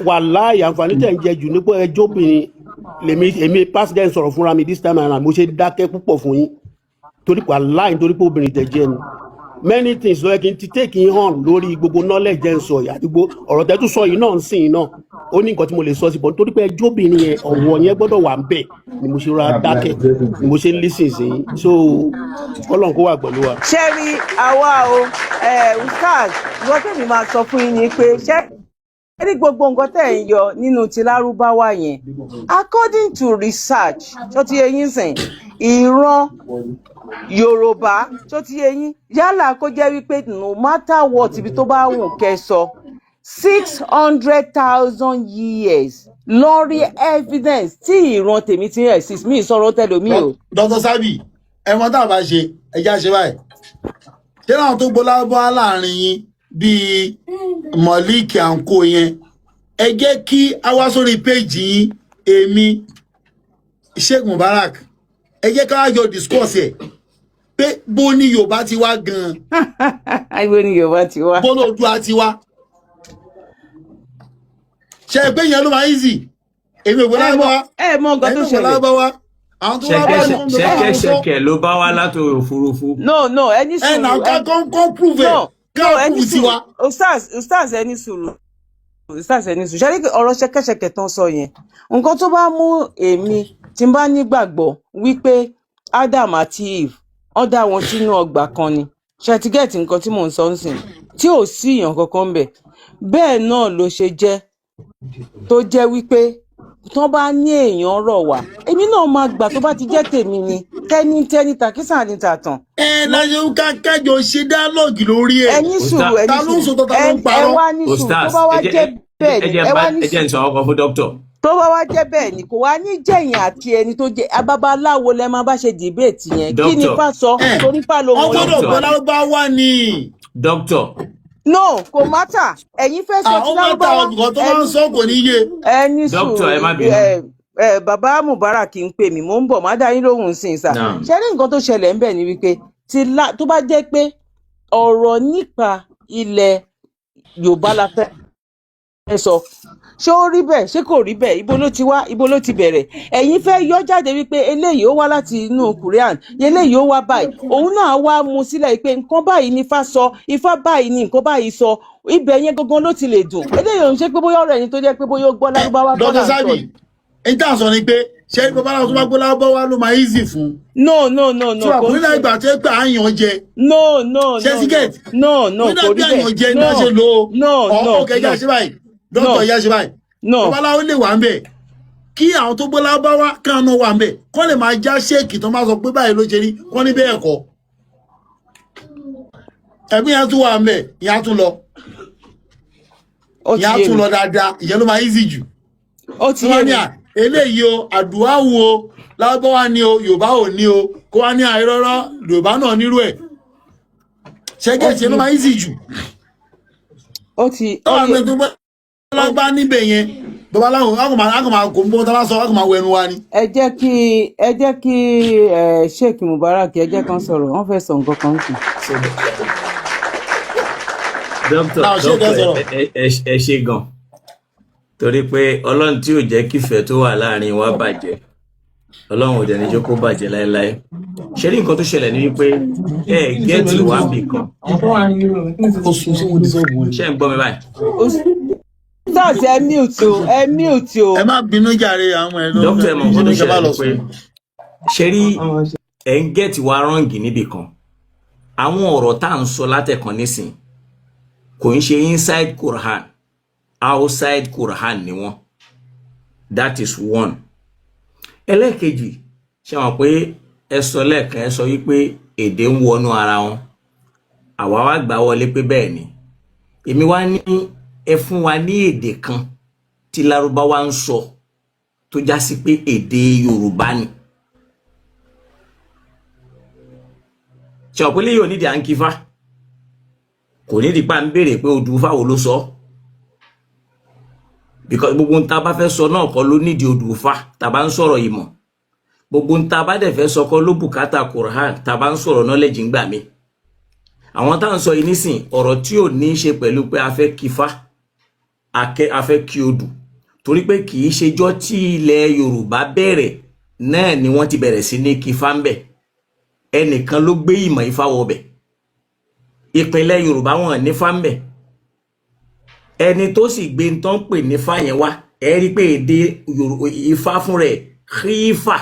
C: wàláhì àǹfààní tẹ̀ ń jẹ jù nípò ẹjọ́ obìnrin èmi president sọ̀rọ̀ fúnra mi this time around mo ṣe dákẹ́ púpọ̀ fún yín torí wàláhì nítorí pé obìnrin tẹ̀ jẹ́ ni many things lọ́yẹ̀ kí n ti take yín hàn lórí gbogbo knowledge jẹ́ ń sọ yìí àti gbogbo ọ̀rọ̀ tẹ́tù sọ yìí náà ń sìn yìí náà ó ní nǹkan tí mo lè sọ sí bọ́ nítorí pé ẹjọ́ obìnrin yẹn ọ̀wọ̀ yẹn gbọ́dọ̀ wà ń bẹ̀ ni mo ṣe ra dákẹ́ ni mo ṣe ń listen sí yín so Ọlọ́run kó wà pẹ̀lú wa.
B: ṣé rí àwa o ustaz ìwọ́n tẹ̀mí máa sọ fún yín ni pé ṣé ní gbogbo nǹkan tẹ̀ ń yọ nínú ti lárúbáwá yẹn according to research tó ti yẹ yín sìn ìran yorùbá tó ti yẹ yín yálà kó jẹ́ wípé no matter what ibi tó bá wù kẹ́ sọ 600,000 years lórí evidence tí ìran tèmi ti exist mi sọ̀rọ̀ tẹlomi o.
A: Dr. Sabi ẹ̀wọ̀n tá a bá ṣe ẹja ṣe báyìí ṣé láwọn tó gbọ́lá bọ́ láàrin yín bíi Malik anko yẹn ẹ jẹ́ kí a wá sórí péjì yín èmi Sheikh Mubarak ẹ jẹ́ ká wá jọ discuss ẹ̀ pé bó ní Yorùbá ti wá gan-an.
B: bó ní Yorùbá ti wá.
A: bó lóòdù àti wá. ṣe pé yẹn ló máa easy èmi ò gbọ́dọ̀ bá wa.
B: ẹ mọ nǹkan tó ṣẹlẹ̀.
A: àwọn tó wá bá wọn
H: ṣẹ̀kẹ̀ṣẹ̀kẹ̀ ló bá wá láti òfurufú.
B: no ẹni sùúrù.
A: ẹ náà ká kọ́ prove ẹ̀ ká prove tiwa.
B: ustaz ẹni sùúrù ustaz ẹni sùúrù ṣe ọ̀rọ̀ ṣẹ̀kẹ̀ṣẹ̀kẹ̀ tán sọ yẹn nǹkan tó bá mú èmi tí n bá nígbàgbọ́ wípé Adam àti Eve wọ́n dá wọn sínú ọgbà kan ni ṣẹtigẹẹtì nǹkan tí mò ń sọ ń sìn tí ò sí èèyàn kankan ń bẹ bẹ́ẹ̀ náà ló ṣe jẹ́ tó jẹ́ wípé tán bá ní èèyàn rọ̀ wá èmi náà máa gbà tó bá ti jẹ́ tèmi ni tẹ́ni tàkísà ní tàtàn.
A: láyé kájọ ṣe dialogue lórí ẹ.
B: ẹni sùúrù ẹ wá ní sùúrù tó bá wá jẹ́ bẹ́ẹ̀ ni ẹ wá ní
H: sùúrù. ẹ jẹ́ n sọ ọkọ̀ fún dókítà.
B: tó bá wá jẹ́ bẹ́ẹ̀ ni kò wá ní jẹ̀yìn àti ẹni tó jẹ́ ababaláwo lẹ máa bá ṣe dìbéètì yẹn kí ni fà sọ torí fà ló wọ́n.
A: ọgbọ́dọ̀ gbọ́dọ̀ bá wà ní.
H: dókítà.
B: no kò mátà ẹ̀yin fẹ́ sọ tí lárúbáwá
A: àwọn tó máa ń sọ kò ní yé.
B: ẹni sùúrù bàbá Mubarak ń pè mí mò ń bọ̀ má dá yín lóhùn sí i sà ṣé ní nǹkan tó ṣẹlẹ̀ ń bẹ̀ ni wípé tó bá jẹ́ pé ọ̀rọ̀ nípa ilẹ̀ Yorùbá la fẹ́ sọ ṣé ó rí bẹ́ẹ̀ ṣé kò rí bẹ́ẹ̀ ibo ló ti wá ibo ló ti bẹ̀rẹ̀ ẹ̀yin fẹ́ yọ jáde wípé eléyìí ó wá láti inú Quran eléyìí ó wá báyìí òun náà wá mú sílẹ̀ pé nǹkan báyìí ni Ifá sọ Ifá báyìí ni nǹkan báyìí sọ ibẹ̀ yẹn gangan ló ti lè dùn eléyìí ò ń ṣe pé bóyá ọ̀rọ̀ ẹni tó jẹ́ pé bóyá ó gbọ́ lárúbáwá gbọ́ náà sọ.
A: èyí tá à ń sọ ni pé ṣé babaláwo tó bá gbọ́ lárúbáwá ló máa easy fún.
B: no
A: tí wàá kúrò láì gbà tó pé à ń yan jẹ.
B: no
A: ṣé tíkẹ́ẹ̀tì.
B: kò rí
A: bẹ́ẹ̀ no ọ̀ọ́kẹ́ ìyá ṣe báyìí dókítà ìyá ṣe báyìí. babaláwo lè wà ń bẹ̀ kí àwọn tó gbọ́ lárúbáwá káwọn náà wà ń bẹ̀ kọ́ lè máa já ṣéèkì tó máa sọ pé báyìí ló ṣe rí kọ́ ní bẹ́ẹ̀ kọ́. ẹ̀mí yẹn tún wà ń bẹ̀ ìyá tún lọ. ìyá tún lọ dáadáa ìyẹn ló máa easy jù.
B: ó ti yé mi
A: eléyìí o àdúrà wo lárúbáwá ni o Yorùbá ò ní o kó wá ní àìrọ́rọ́ Yorùbá náà nírú ẹ̀ ṣẹ́gẹ̀ẹ́sì ló máa easy jù.
B: ó ti
A: ọ̀rọ̀ tó bá níbẹ̀ yẹn bàbá láwọn akọ̀mọ̀ kò ń bọ́ tá bá sọ akọ̀mọ̀ wẹnu wa ni.
B: ẹ jẹ́ kí Sheikh Mubarak ẹ jẹ́ kan sọ̀rọ̀ wọ́n fẹ́ sọ nǹkan kan kù.
H: dókítà ẹ ṣe gan torí pé Ọlọ́run tí ò jẹ́ kífẹ̀ẹ́ tó wà láàrin wa bàjẹ́ Ọlọ́run ò dẹ̀ ní jẹ́ kó bàjẹ́ láéláé ṣe rí nǹkan tó ṣẹlẹ̀ ní wípé gẹ́ẹ̀tì wà bì kan ṣe ń gbọ́ mi báyìí.
B: stars ẹ mute o.
A: ẹ má bínú jàre àwọn ẹ̀ lọ́wọ́.
H: dókítà ẹ̀ mọ̀ nǹkan tó ṣẹlẹ̀ ní pé ṣe rí gẹ́ẹ̀tì wà rọ́ǹgì níbì kan àwọn ọ̀rọ̀ tá à ń sọ látẹ̀kan nísìn kò ń ṣe inside Quran outside Quran ni wọ́n that is one. ẹlẹ́ẹ̀kejì ṣe wọ́n pé ẹ sọ lẹ́ẹ̀kan ẹ sọ wípé èdè ń wọnú ara wọn àwa wá gbà wọlé pé bẹ́ẹ̀ ni èmi wá ní ẹ fún wa ní èdè kan tí Lárúbáwá ń sọ tó já sí pé èdè Yorùbá ni ṣe wọ́n pé lè yóò nídìí à ń kífá kò nídìí pa ń béèrè pé odù fáwo ló sọ because gbogbo nta bá fẹ́ sọ náà kọ́ ló nídìí odù fa tá bá ń sọ̀rọ̀ ìmọ̀ gbogbo nta bá dẹ̀ fẹ́ sọ kọ́ ló bùkátà Quran tá bá ń sọ̀rọ̀ knowledge ń gbà mí àwọn tá ń sọ yìí nísìn ọ̀rọ̀ tí ò ní í ṣe pẹ̀lú pé a fẹ́ kífá a fẹ́ kí odù torí pé kì í ṣejọ́ tí ilẹ̀ Yorùbá bẹ̀rẹ̀ náà ni wọ́n ti bẹ̀rẹ̀ sí ní kí Ifá ń bẹ̀ ẹnìkan ló gbé ìmọ̀ Ifá wọbẹ̀ ìpínlẹ̀ Yorùbá wọn ní Ifá ń bẹ̀ ẹni tó sì gbé ń tán pè ní Ifá yẹn wá ẹ rí pé èdè Ifá fún rẹ̀ Khífà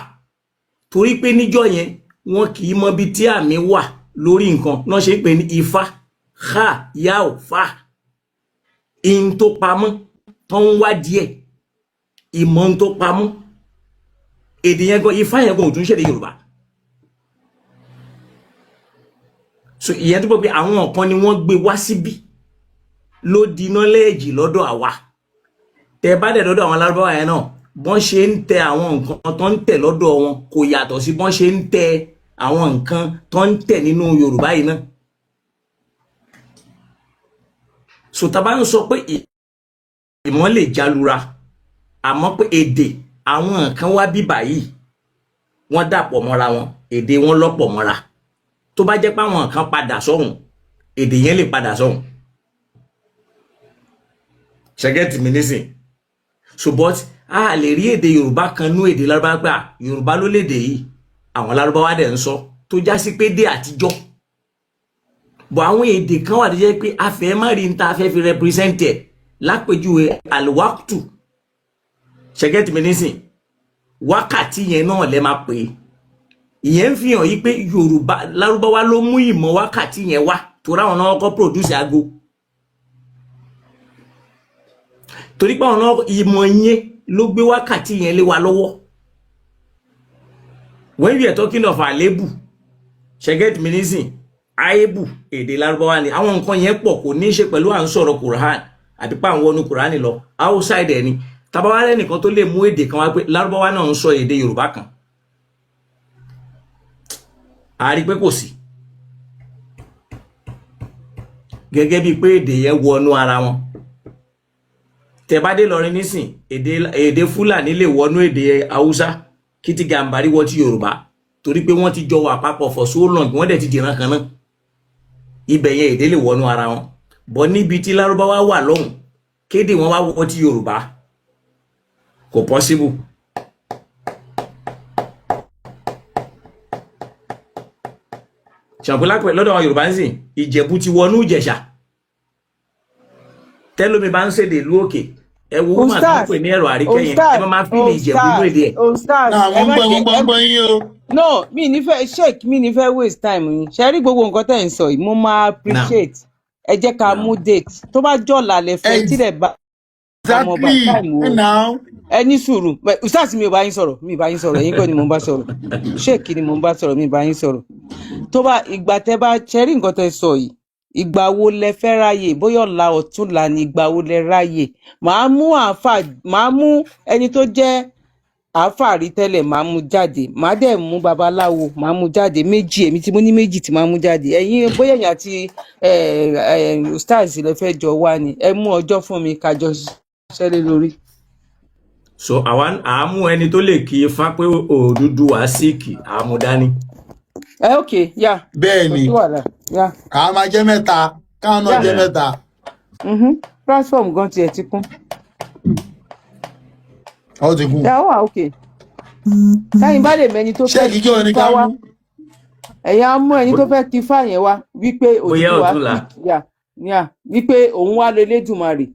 H: torí pé níjọ́ yẹn wọn kì í mọ bí tí àmì wà lórí nǹkan náà ṣe pé ní Ifá ha yao fa in tó pamọ́ tó ń wá díẹ̀ ìmọ̀ tó pamọ́ èdè yẹn gan Ifá yẹn gan ò tún ṣèdè Yorùbá so ìyẹn tó bọ́ pé àwọn kan ni wọ́n gbé wá síbí ló di knowledge lọ́dọ̀ àwa tẹ bá dẹ̀ lọ́dọ̀ àwọn Lárúbáwá yẹn náà bọ́n ṣe ń tẹ àwọn nǹkan tó ń tẹ̀ lọ́dọ̀ wọn kò yàtọ̀ sí bọ́n ṣe ń tẹ àwọn nǹkan tó ń tẹ̀ nínú Yorùbá yìí náà so tá bá ń sọ pé ìmọ̀ lè jalura àmọ́ pé èdè àwọn nǹkan wá bíbà yìí wọ́n dàpọ̀ mọ́ra wọn èdè wọn lọ́pọ̀ mọ́ra tó bá jẹ́ pé àwọn nǹkan padà sọ́hùn èdè yẹn lè padà sọ́hùn ṣẹ́gẹ́tì mi nísìn so but a lè rí èdè Yorùbá kan nú èdè Lárúbáwá pé Yorùbá ló lédè yìí àwọn Lárúbáwá dẹ̀ ń sọ tó já sí pé dé àtijọ́ bọ̀ àwọn èdè kan wà tó jẹ́ pé a fẹ́ má rí ní ta fẹ́ fi represent ẹ̀ lápèjúwe alwaktu ṣẹ́gẹ́tì mi nísìn wákàtí yẹn náà lẹ́ máa pè é ìyẹn ń fi hàn yí pé Yorùbá Lárúbáwá ló mú ìmọ̀ wákàtí yẹn wá tó ráwọn náà kọ́ produce aago torí pé àwọn náà ìmọ̀ yẹn ló gbé wákàtí yẹn lé wa lọ́wọ́ when we are talking of àlébù ṣẹ́gẹ́tì mi nísìn àìbù èdè Lárúbáwá ni àwọn nǹkan yẹn pọ̀ kò ní í ṣe pẹ̀lú à ń sọ̀rọ̀ Quran àti pé àwọn wọnú Quran lọ outside ẹ̀ ni tabawa lẹ́nìkan tó lè mú èdè kan wá pé Lárúbáwá náà ń sọ èdè Yorùbá kan a rí pé kò sí gẹ́gẹ́ bí pé èdè yẹn wọnú ara wọn tẹ́ bá dé lọrin nísìn èdè Fúlàní lè wọnú èdè Haúsá kí ti Gàmbàrí wọ ti Yorùbá torí pé wọ́n ti jọ wà papọ̀ for so long wọ́n dẹ̀ ti dìran kan náà ibẹ̀ yẹn èdè lè wọnú ara wọn bọ́ níbi tí Lárúbáwá wà lọ́hùn kéde wọn wá wọ ti Yorùbá kò possible ṣàpẹ́lápẹ́ lọ́dọ̀ àwọn Yorùbá ń sìn Ìjẹ̀bú ti wọnú Ìjẹ̀ṣà tẹ́lómi bá ń ṣèdè ìlú òkè ẹ wo máa tó pè ní ẹ̀rọ àríkẹ́yìn ẹ máa fi ní Ìjẹ̀bú ní èdè ẹ̀.
B: No, mi ní fẹ́ sheik mi ní fẹ́ waste time yín ṣe rí gbogbo nǹkan tẹ́ ń sọ yìí mo máa appreciate ẹ jẹ́ ká mú date tó bá jọ̀la lẹ fẹ́ tí lẹ bá ọmọ bá time o ẹ ní sùúrù ustaz mi ò bá yín sọ̀rọ̀ mi ò bá yín sọ̀rọ̀ ẹ̀yin kọ́ ni mo ń bá sọ̀rọ̀ sheik ni mo ń bá sọ̀rọ̀ mi ò bá yín sọ̀rọ̀ tó bá ìgbà tẹ́ bá ṣe rí nǹkan tẹ́ sọ yìí ìgbà wo lẹ fẹ́ ráyè bóyá ọ̀la ọ̀túnla ni ìgbà wo lẹ ráyè màá mú ẹni tó jẹ́ àáfàá rí tẹ́lẹ̀ màá mú jáde màá dẹ̀ mú babaláwo màá mú jáde méjì èmi tí mo ní méjì tí màá mú jáde ẹ̀yin bóyá ẹ̀yin àti stars lè fẹ́ jọ wá ni ẹ mú ọjọ́ fún mi kájọ ṣẹlẹ̀ lórí.
H: so àmú ẹni tó lè kí Ifá pé Odùduwà síìkì àmúdání.
B: Ok ya.
A: bẹ́ẹ̀ni àwọn máa jẹ́ mẹ́ta káwọn náà jẹ́ mẹ́ta.
B: platform gan tiẹ̀ ti kún.
A: ó ti kún.
B: ẹ wà ok. káyìn bá lè mẹni tó fẹ́ kí Ifá wá ẹ̀yà á mú ẹni tó fẹ́ kí Ifá yẹn wá wípé Odùduwà wípé òun wá lélẹ́dùmarè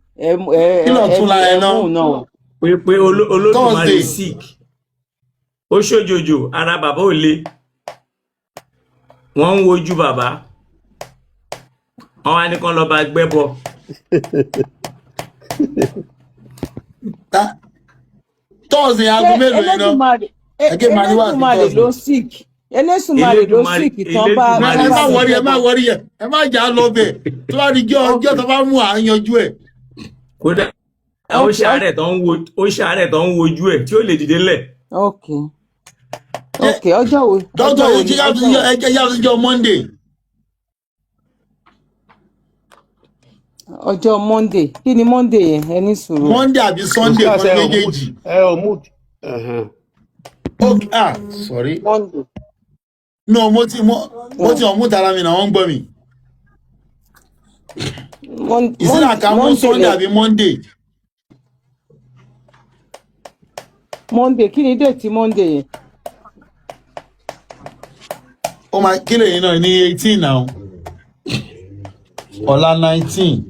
A: kí ló tún lára ẹ náà
H: pé Olódùmarè sick ó ṣòjòjò ara bàbá ò le wọ́n ń wojú bàbá wọ́n wá ní kán lọ bá gbẹ́bọ.
A: tọ́ọ̀sì aago mélòó yìí náà ẹgbẹ́ màá ní wà sí tọ́ọ̀sì.
B: ló sick Elédùmarè ló sick tán bá.
A: ẹ má wọrí ẹ má jà lọ bẹ̀ tó bá di ọjọ́ tó bá mú àyanjú ẹ̀.
H: kódà ó ṣàárẹ̀ tó ń wojú ẹ̀ tí ó lè dìde lẹ̀.
B: ok ọjọ́ wo.
A: dọ́tọ̀ ẹjẹ́ yá ọjọ́ Monday.
B: ọjọ́ Monday kí ni Monday yẹn ẹ ní sùúrù.
A: Monday àbí Sunday kan méjèèjì. ok sorry.
B: Monday.
A: no mo ti ọ̀mú tara mi náà wọ́n ń gbọ́ mi. ìsìnà ká mú Sunday àbí Monday.
B: Monday kí ni date Monday yẹn?
A: Ó máa kí lèyìn náà ní 18 now. Ọ̀la 19.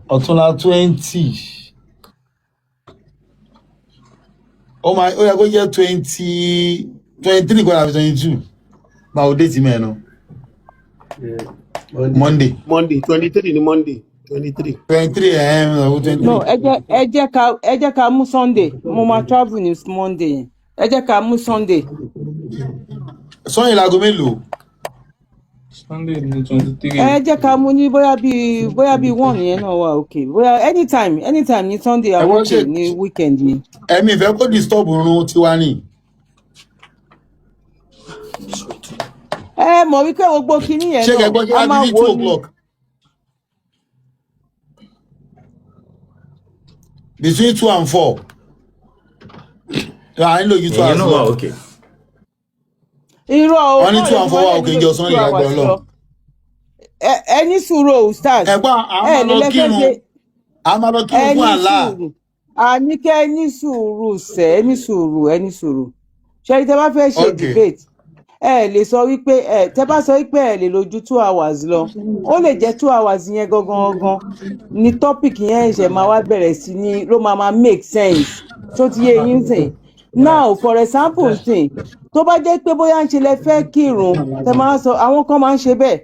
A: Ọ̀túnla 20. Ó yẹ kó jẹ́ 23 kọ́ àbí 22. Báwo déètì mẹ́rin? Monday
C: 23 ni Monday 23.
A: 23
B: No, ẹ jẹ́ ká mú Sunday. Mo máa travel ní Monday yẹn. Ẹ jẹ́ ká mú Sunday.
A: Sunday láago mélòó?
J: Sunday ní 23.
B: Ẹ jẹ́ ká mú ní bóyá bí 1 yẹn náà wà okay. Bóyá anytime ní Sunday àwọn okay ní weekend yẹn.
A: Ẹ̀mí ìfẹ́ kó disturb oorun tiwa ni.
B: Ẹ mọ̀ wípé gbogbo kinní yẹn náà a máa wò ní.
A: Between 2 and 4. I know you 2 as well.
H: Okay.
B: Irọ́ o.
A: Only 2 and 4 wà òkè jọ Sunday lágbára lọ.
B: Ẹ ní sùúrù stars.
A: Ẹ̀gbọ́n a máa lọ kírun fún Allah.
B: Àníkẹ́ ẹ ní sùúrù sẹ́, ẹ ní sùúrù. Ṣé tẹ́ bá fẹ́ ṣe debate? Ẹ lè sọ wípé tẹ́ bá sọ wípé ẹ lè lò ju 2 hours lọ. Ó lè jẹ́ 2 hours yẹn gangan ni topic yẹn ṣe máa wá bẹ̀rẹ̀ sí ní ló máa make sense. Tó ti yé yín sìn. Now for example sìn tó bá jẹ́ pé bóyá ń ṣe lẹ fẹ́ kírun tẹ́ máa sọ àwọn kan máa ń ṣe bẹ́ẹ̀.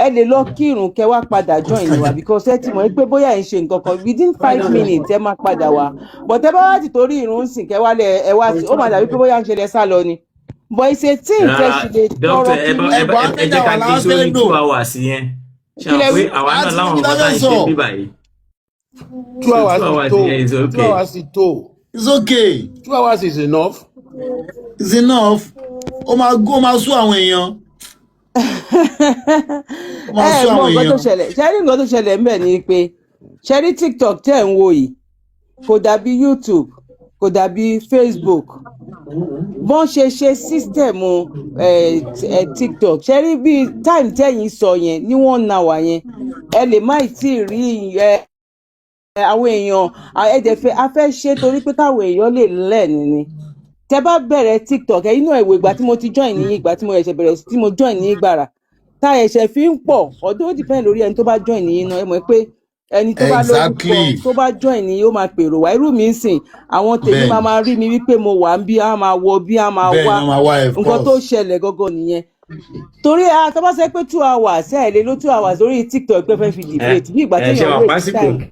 B: Ẹ lè lọ kírun kẹ́ wá padà join wa because ẹ ti mọ̀ pé bóyá ẹ ń ṣe nǹkan kan within 5 minutes ẹ máa padà wá. But ẹ bá wá ti torí ìrun sìn kẹ́ wá lẹ ẹ wá sí ó máa dàbí pé bóyá ń ṣe lẹ sá lọ ni. But it's a thing tẹ́ ṣe lè tọrọ kí ní.
H: Ẹ jẹ́ ká gbé sórí 2 hours yẹn. Ṣé àwọn pé àwa náà láwọn ọmọ tá à ń ṣe bí báyìí?
C: 2 hours is okay. 2 hours is too.
A: It's okay.
C: 2 hours is enough.
A: It's enough. Ó máa sú àwọn èèyàn.
B: Ẹ mọ nǹkan tó ṣẹlẹ̀ ṣẹ́rí nǹkan tó ṣẹlẹ̀ ńbẹ̀ ni pé ṣẹ́rí TikTok tẹ̀ ń wò yìí kò dàbí YouTube kò dàbí Facebook bọ́n ṣe sísítẹ̀mù TikTok ṣẹ́rí bíi time tẹ̀yìn sọ yẹn ní 1 hour yẹn ẹ lè má tí ì rí àwọn èèyàn ẹ̀dẹ̀fẹ́ afẹ́ ṣe torí pé káwọn èèyàn lè lẹ́ẹ̀ni ni tẹ bá bẹ̀rẹ̀ TikTok ẹ̀yin náà ìwé ìgbà tí mo ti join ní ìgbà tí mo ẹ̀ṣẹ̀ bẹ̀rẹ̀ tí mo join ní ìgbàrà tá ẹ̀ṣẹ̀ fi ń pọ̀ ọdún ó depend lórí ẹni tó bá join ní iná ẹ mọ̀ pé ẹni tó bá lórúkọ tó bá join ní ó máa pèrò wá irú mi ń sìn àwọn tèmi máa rí mi wípé mo wà ń bí a máa wọ bí a máa wá nǹkan tó ṣẹlẹ̀ gọ́gọ́ nìyẹn torí tó bá sọ pé 2 hours ẹ̀ lè ló 2 hours lórí TikTok pé fẹ́ fi debate bí ìgbà tí èèyàn wait time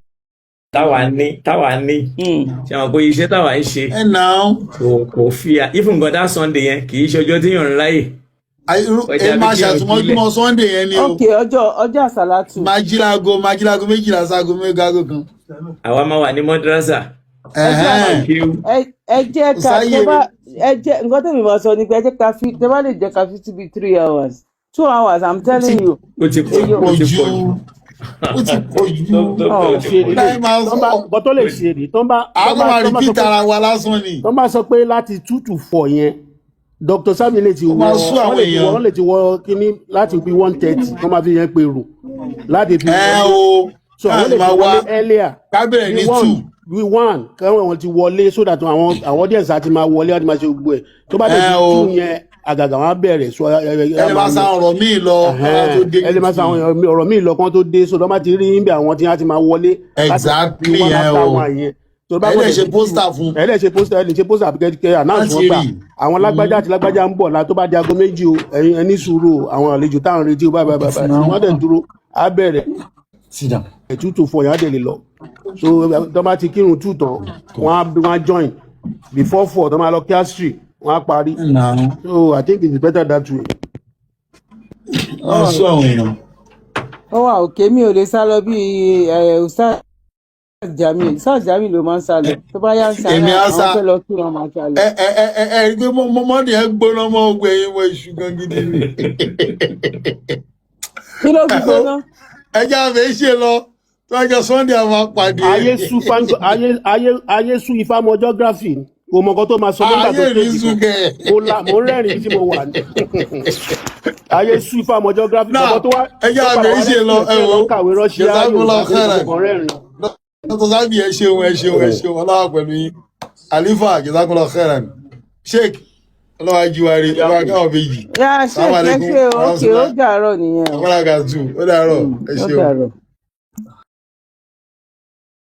H: táwa ní ṣe àwọn pé iṣẹ́ táwa ń ṣe kò fi even God that Sunday yẹn kì í ṣe ọjọ́ tí yàn ń ráyè.
A: ẹ máa ṣàtúmọ̀ Sunday yẹn ni o.
B: ok ọjọ́ àsálàtù.
A: májílágo 12 ságo mẹ́gágo kan.
H: àwa máa wà ní mọ́dúrásà.
B: ẹ jẹ́ ká nǹkan tẹ̀mí máa sọ ni pé ẹ jẹ́ ká fi tẹ́ bá lè jẹ́ ká fi síbi 3 hours 2 hours I'm telling you.
H: ó ti pọ̀ jù.
A: ó ti pọ̀ jù.
C: bọ́ tó lè ṣe rí tó ń bá.
A: àwọn máa repeat ara wa lásán ni.
C: tó ń bá sọ pé láti 2 to 4 yẹn Dr. Sabi lè ti wọ wọ́n lè ti wọ kíní láti bí 1:30 wọ́n máa fi yẹn pé rò láti fi
A: wọlé.
C: So àwọn lè ti wọlé earlier.
A: kábẹ̀rẹ̀ ní 2.
C: We 1 káwọn wọn ti wọlé so that àwọn audience àti máa wọlé àti máa ṣe gbogbo ẹ̀ tó bá dé 2 yẹn àgàgà wọn á bẹ̀rẹ̀ so
A: ẹ máa sa ọ̀rọ̀ míì lọ
C: ẹ máa sa ọ̀rọ̀ míì lọ kán tó dé so tó bá ti rí níbi àwọn tí wọ́n ti máa wọlé.
A: Exactly ẹ o ẹ lè ṣe pósítà fún.
C: ẹ lè ṣe pósítà àbíkẹ́ announce wọn gbà àwọn lágbájá àti lágbájá ń bọ̀ la tó bá di aago 2 o ẹ̀yin ní sùúrù àwọn àlejò táwọn retí o báyìí wọ́n dẹ̀ dúró á bẹ̀rẹ̀ 2 to 4 yẹn á dẹ̀ lè lọ so tó bá ti kírun 2 tán wọ́n á join before 4 tó máa lọ kíástrì wọ́n á parí so I think it is better that way.
A: wọ́n sọ àwọn èèyàn.
B: ó wà òkè mi ò lè sá lọ bí Ustaz Jamiu ló máa ń sá lọ tó bá yá ń sá àwọn fẹ́ lọ kí wọ́n máa sá lọ.
A: ẹ gbé mọ́mọ́dé ẹ gbóná mọ́ ogun ẹ̀yìn wọ iṣu gan gidi ni.
B: kí ló fi gbóná.
A: ẹ jẹ́ àfẹ́ ṣe lọ tó ọjọ́ Sunday àwọn apàdé.
C: ayé sú ifá mọ geography kò mọ nǹkan tó máa sọ nígbà tó tó mo ń rẹ́rìn tí mo wà ní. ayé sú ifá mọ geography.
A: ẹ jẹ́ àfẹ́ ṣe lọ ẹ wò
C: kàwé rọ́ṣíà yóò
A: Dr. Sabi ẹ ṣeun ọlọ́wà pẹ̀lú yín. Alifa jazakallah khairan sheik ọlọ́wà jíwárí ọlọ́wà káwọn méjì.
B: Yá ṣe kẹ́sẹ̀ òkè ó dàárọ̀ nìyẹn.
A: Àwọn àgàtù ó dàárọ̀ ẹ ṣeun.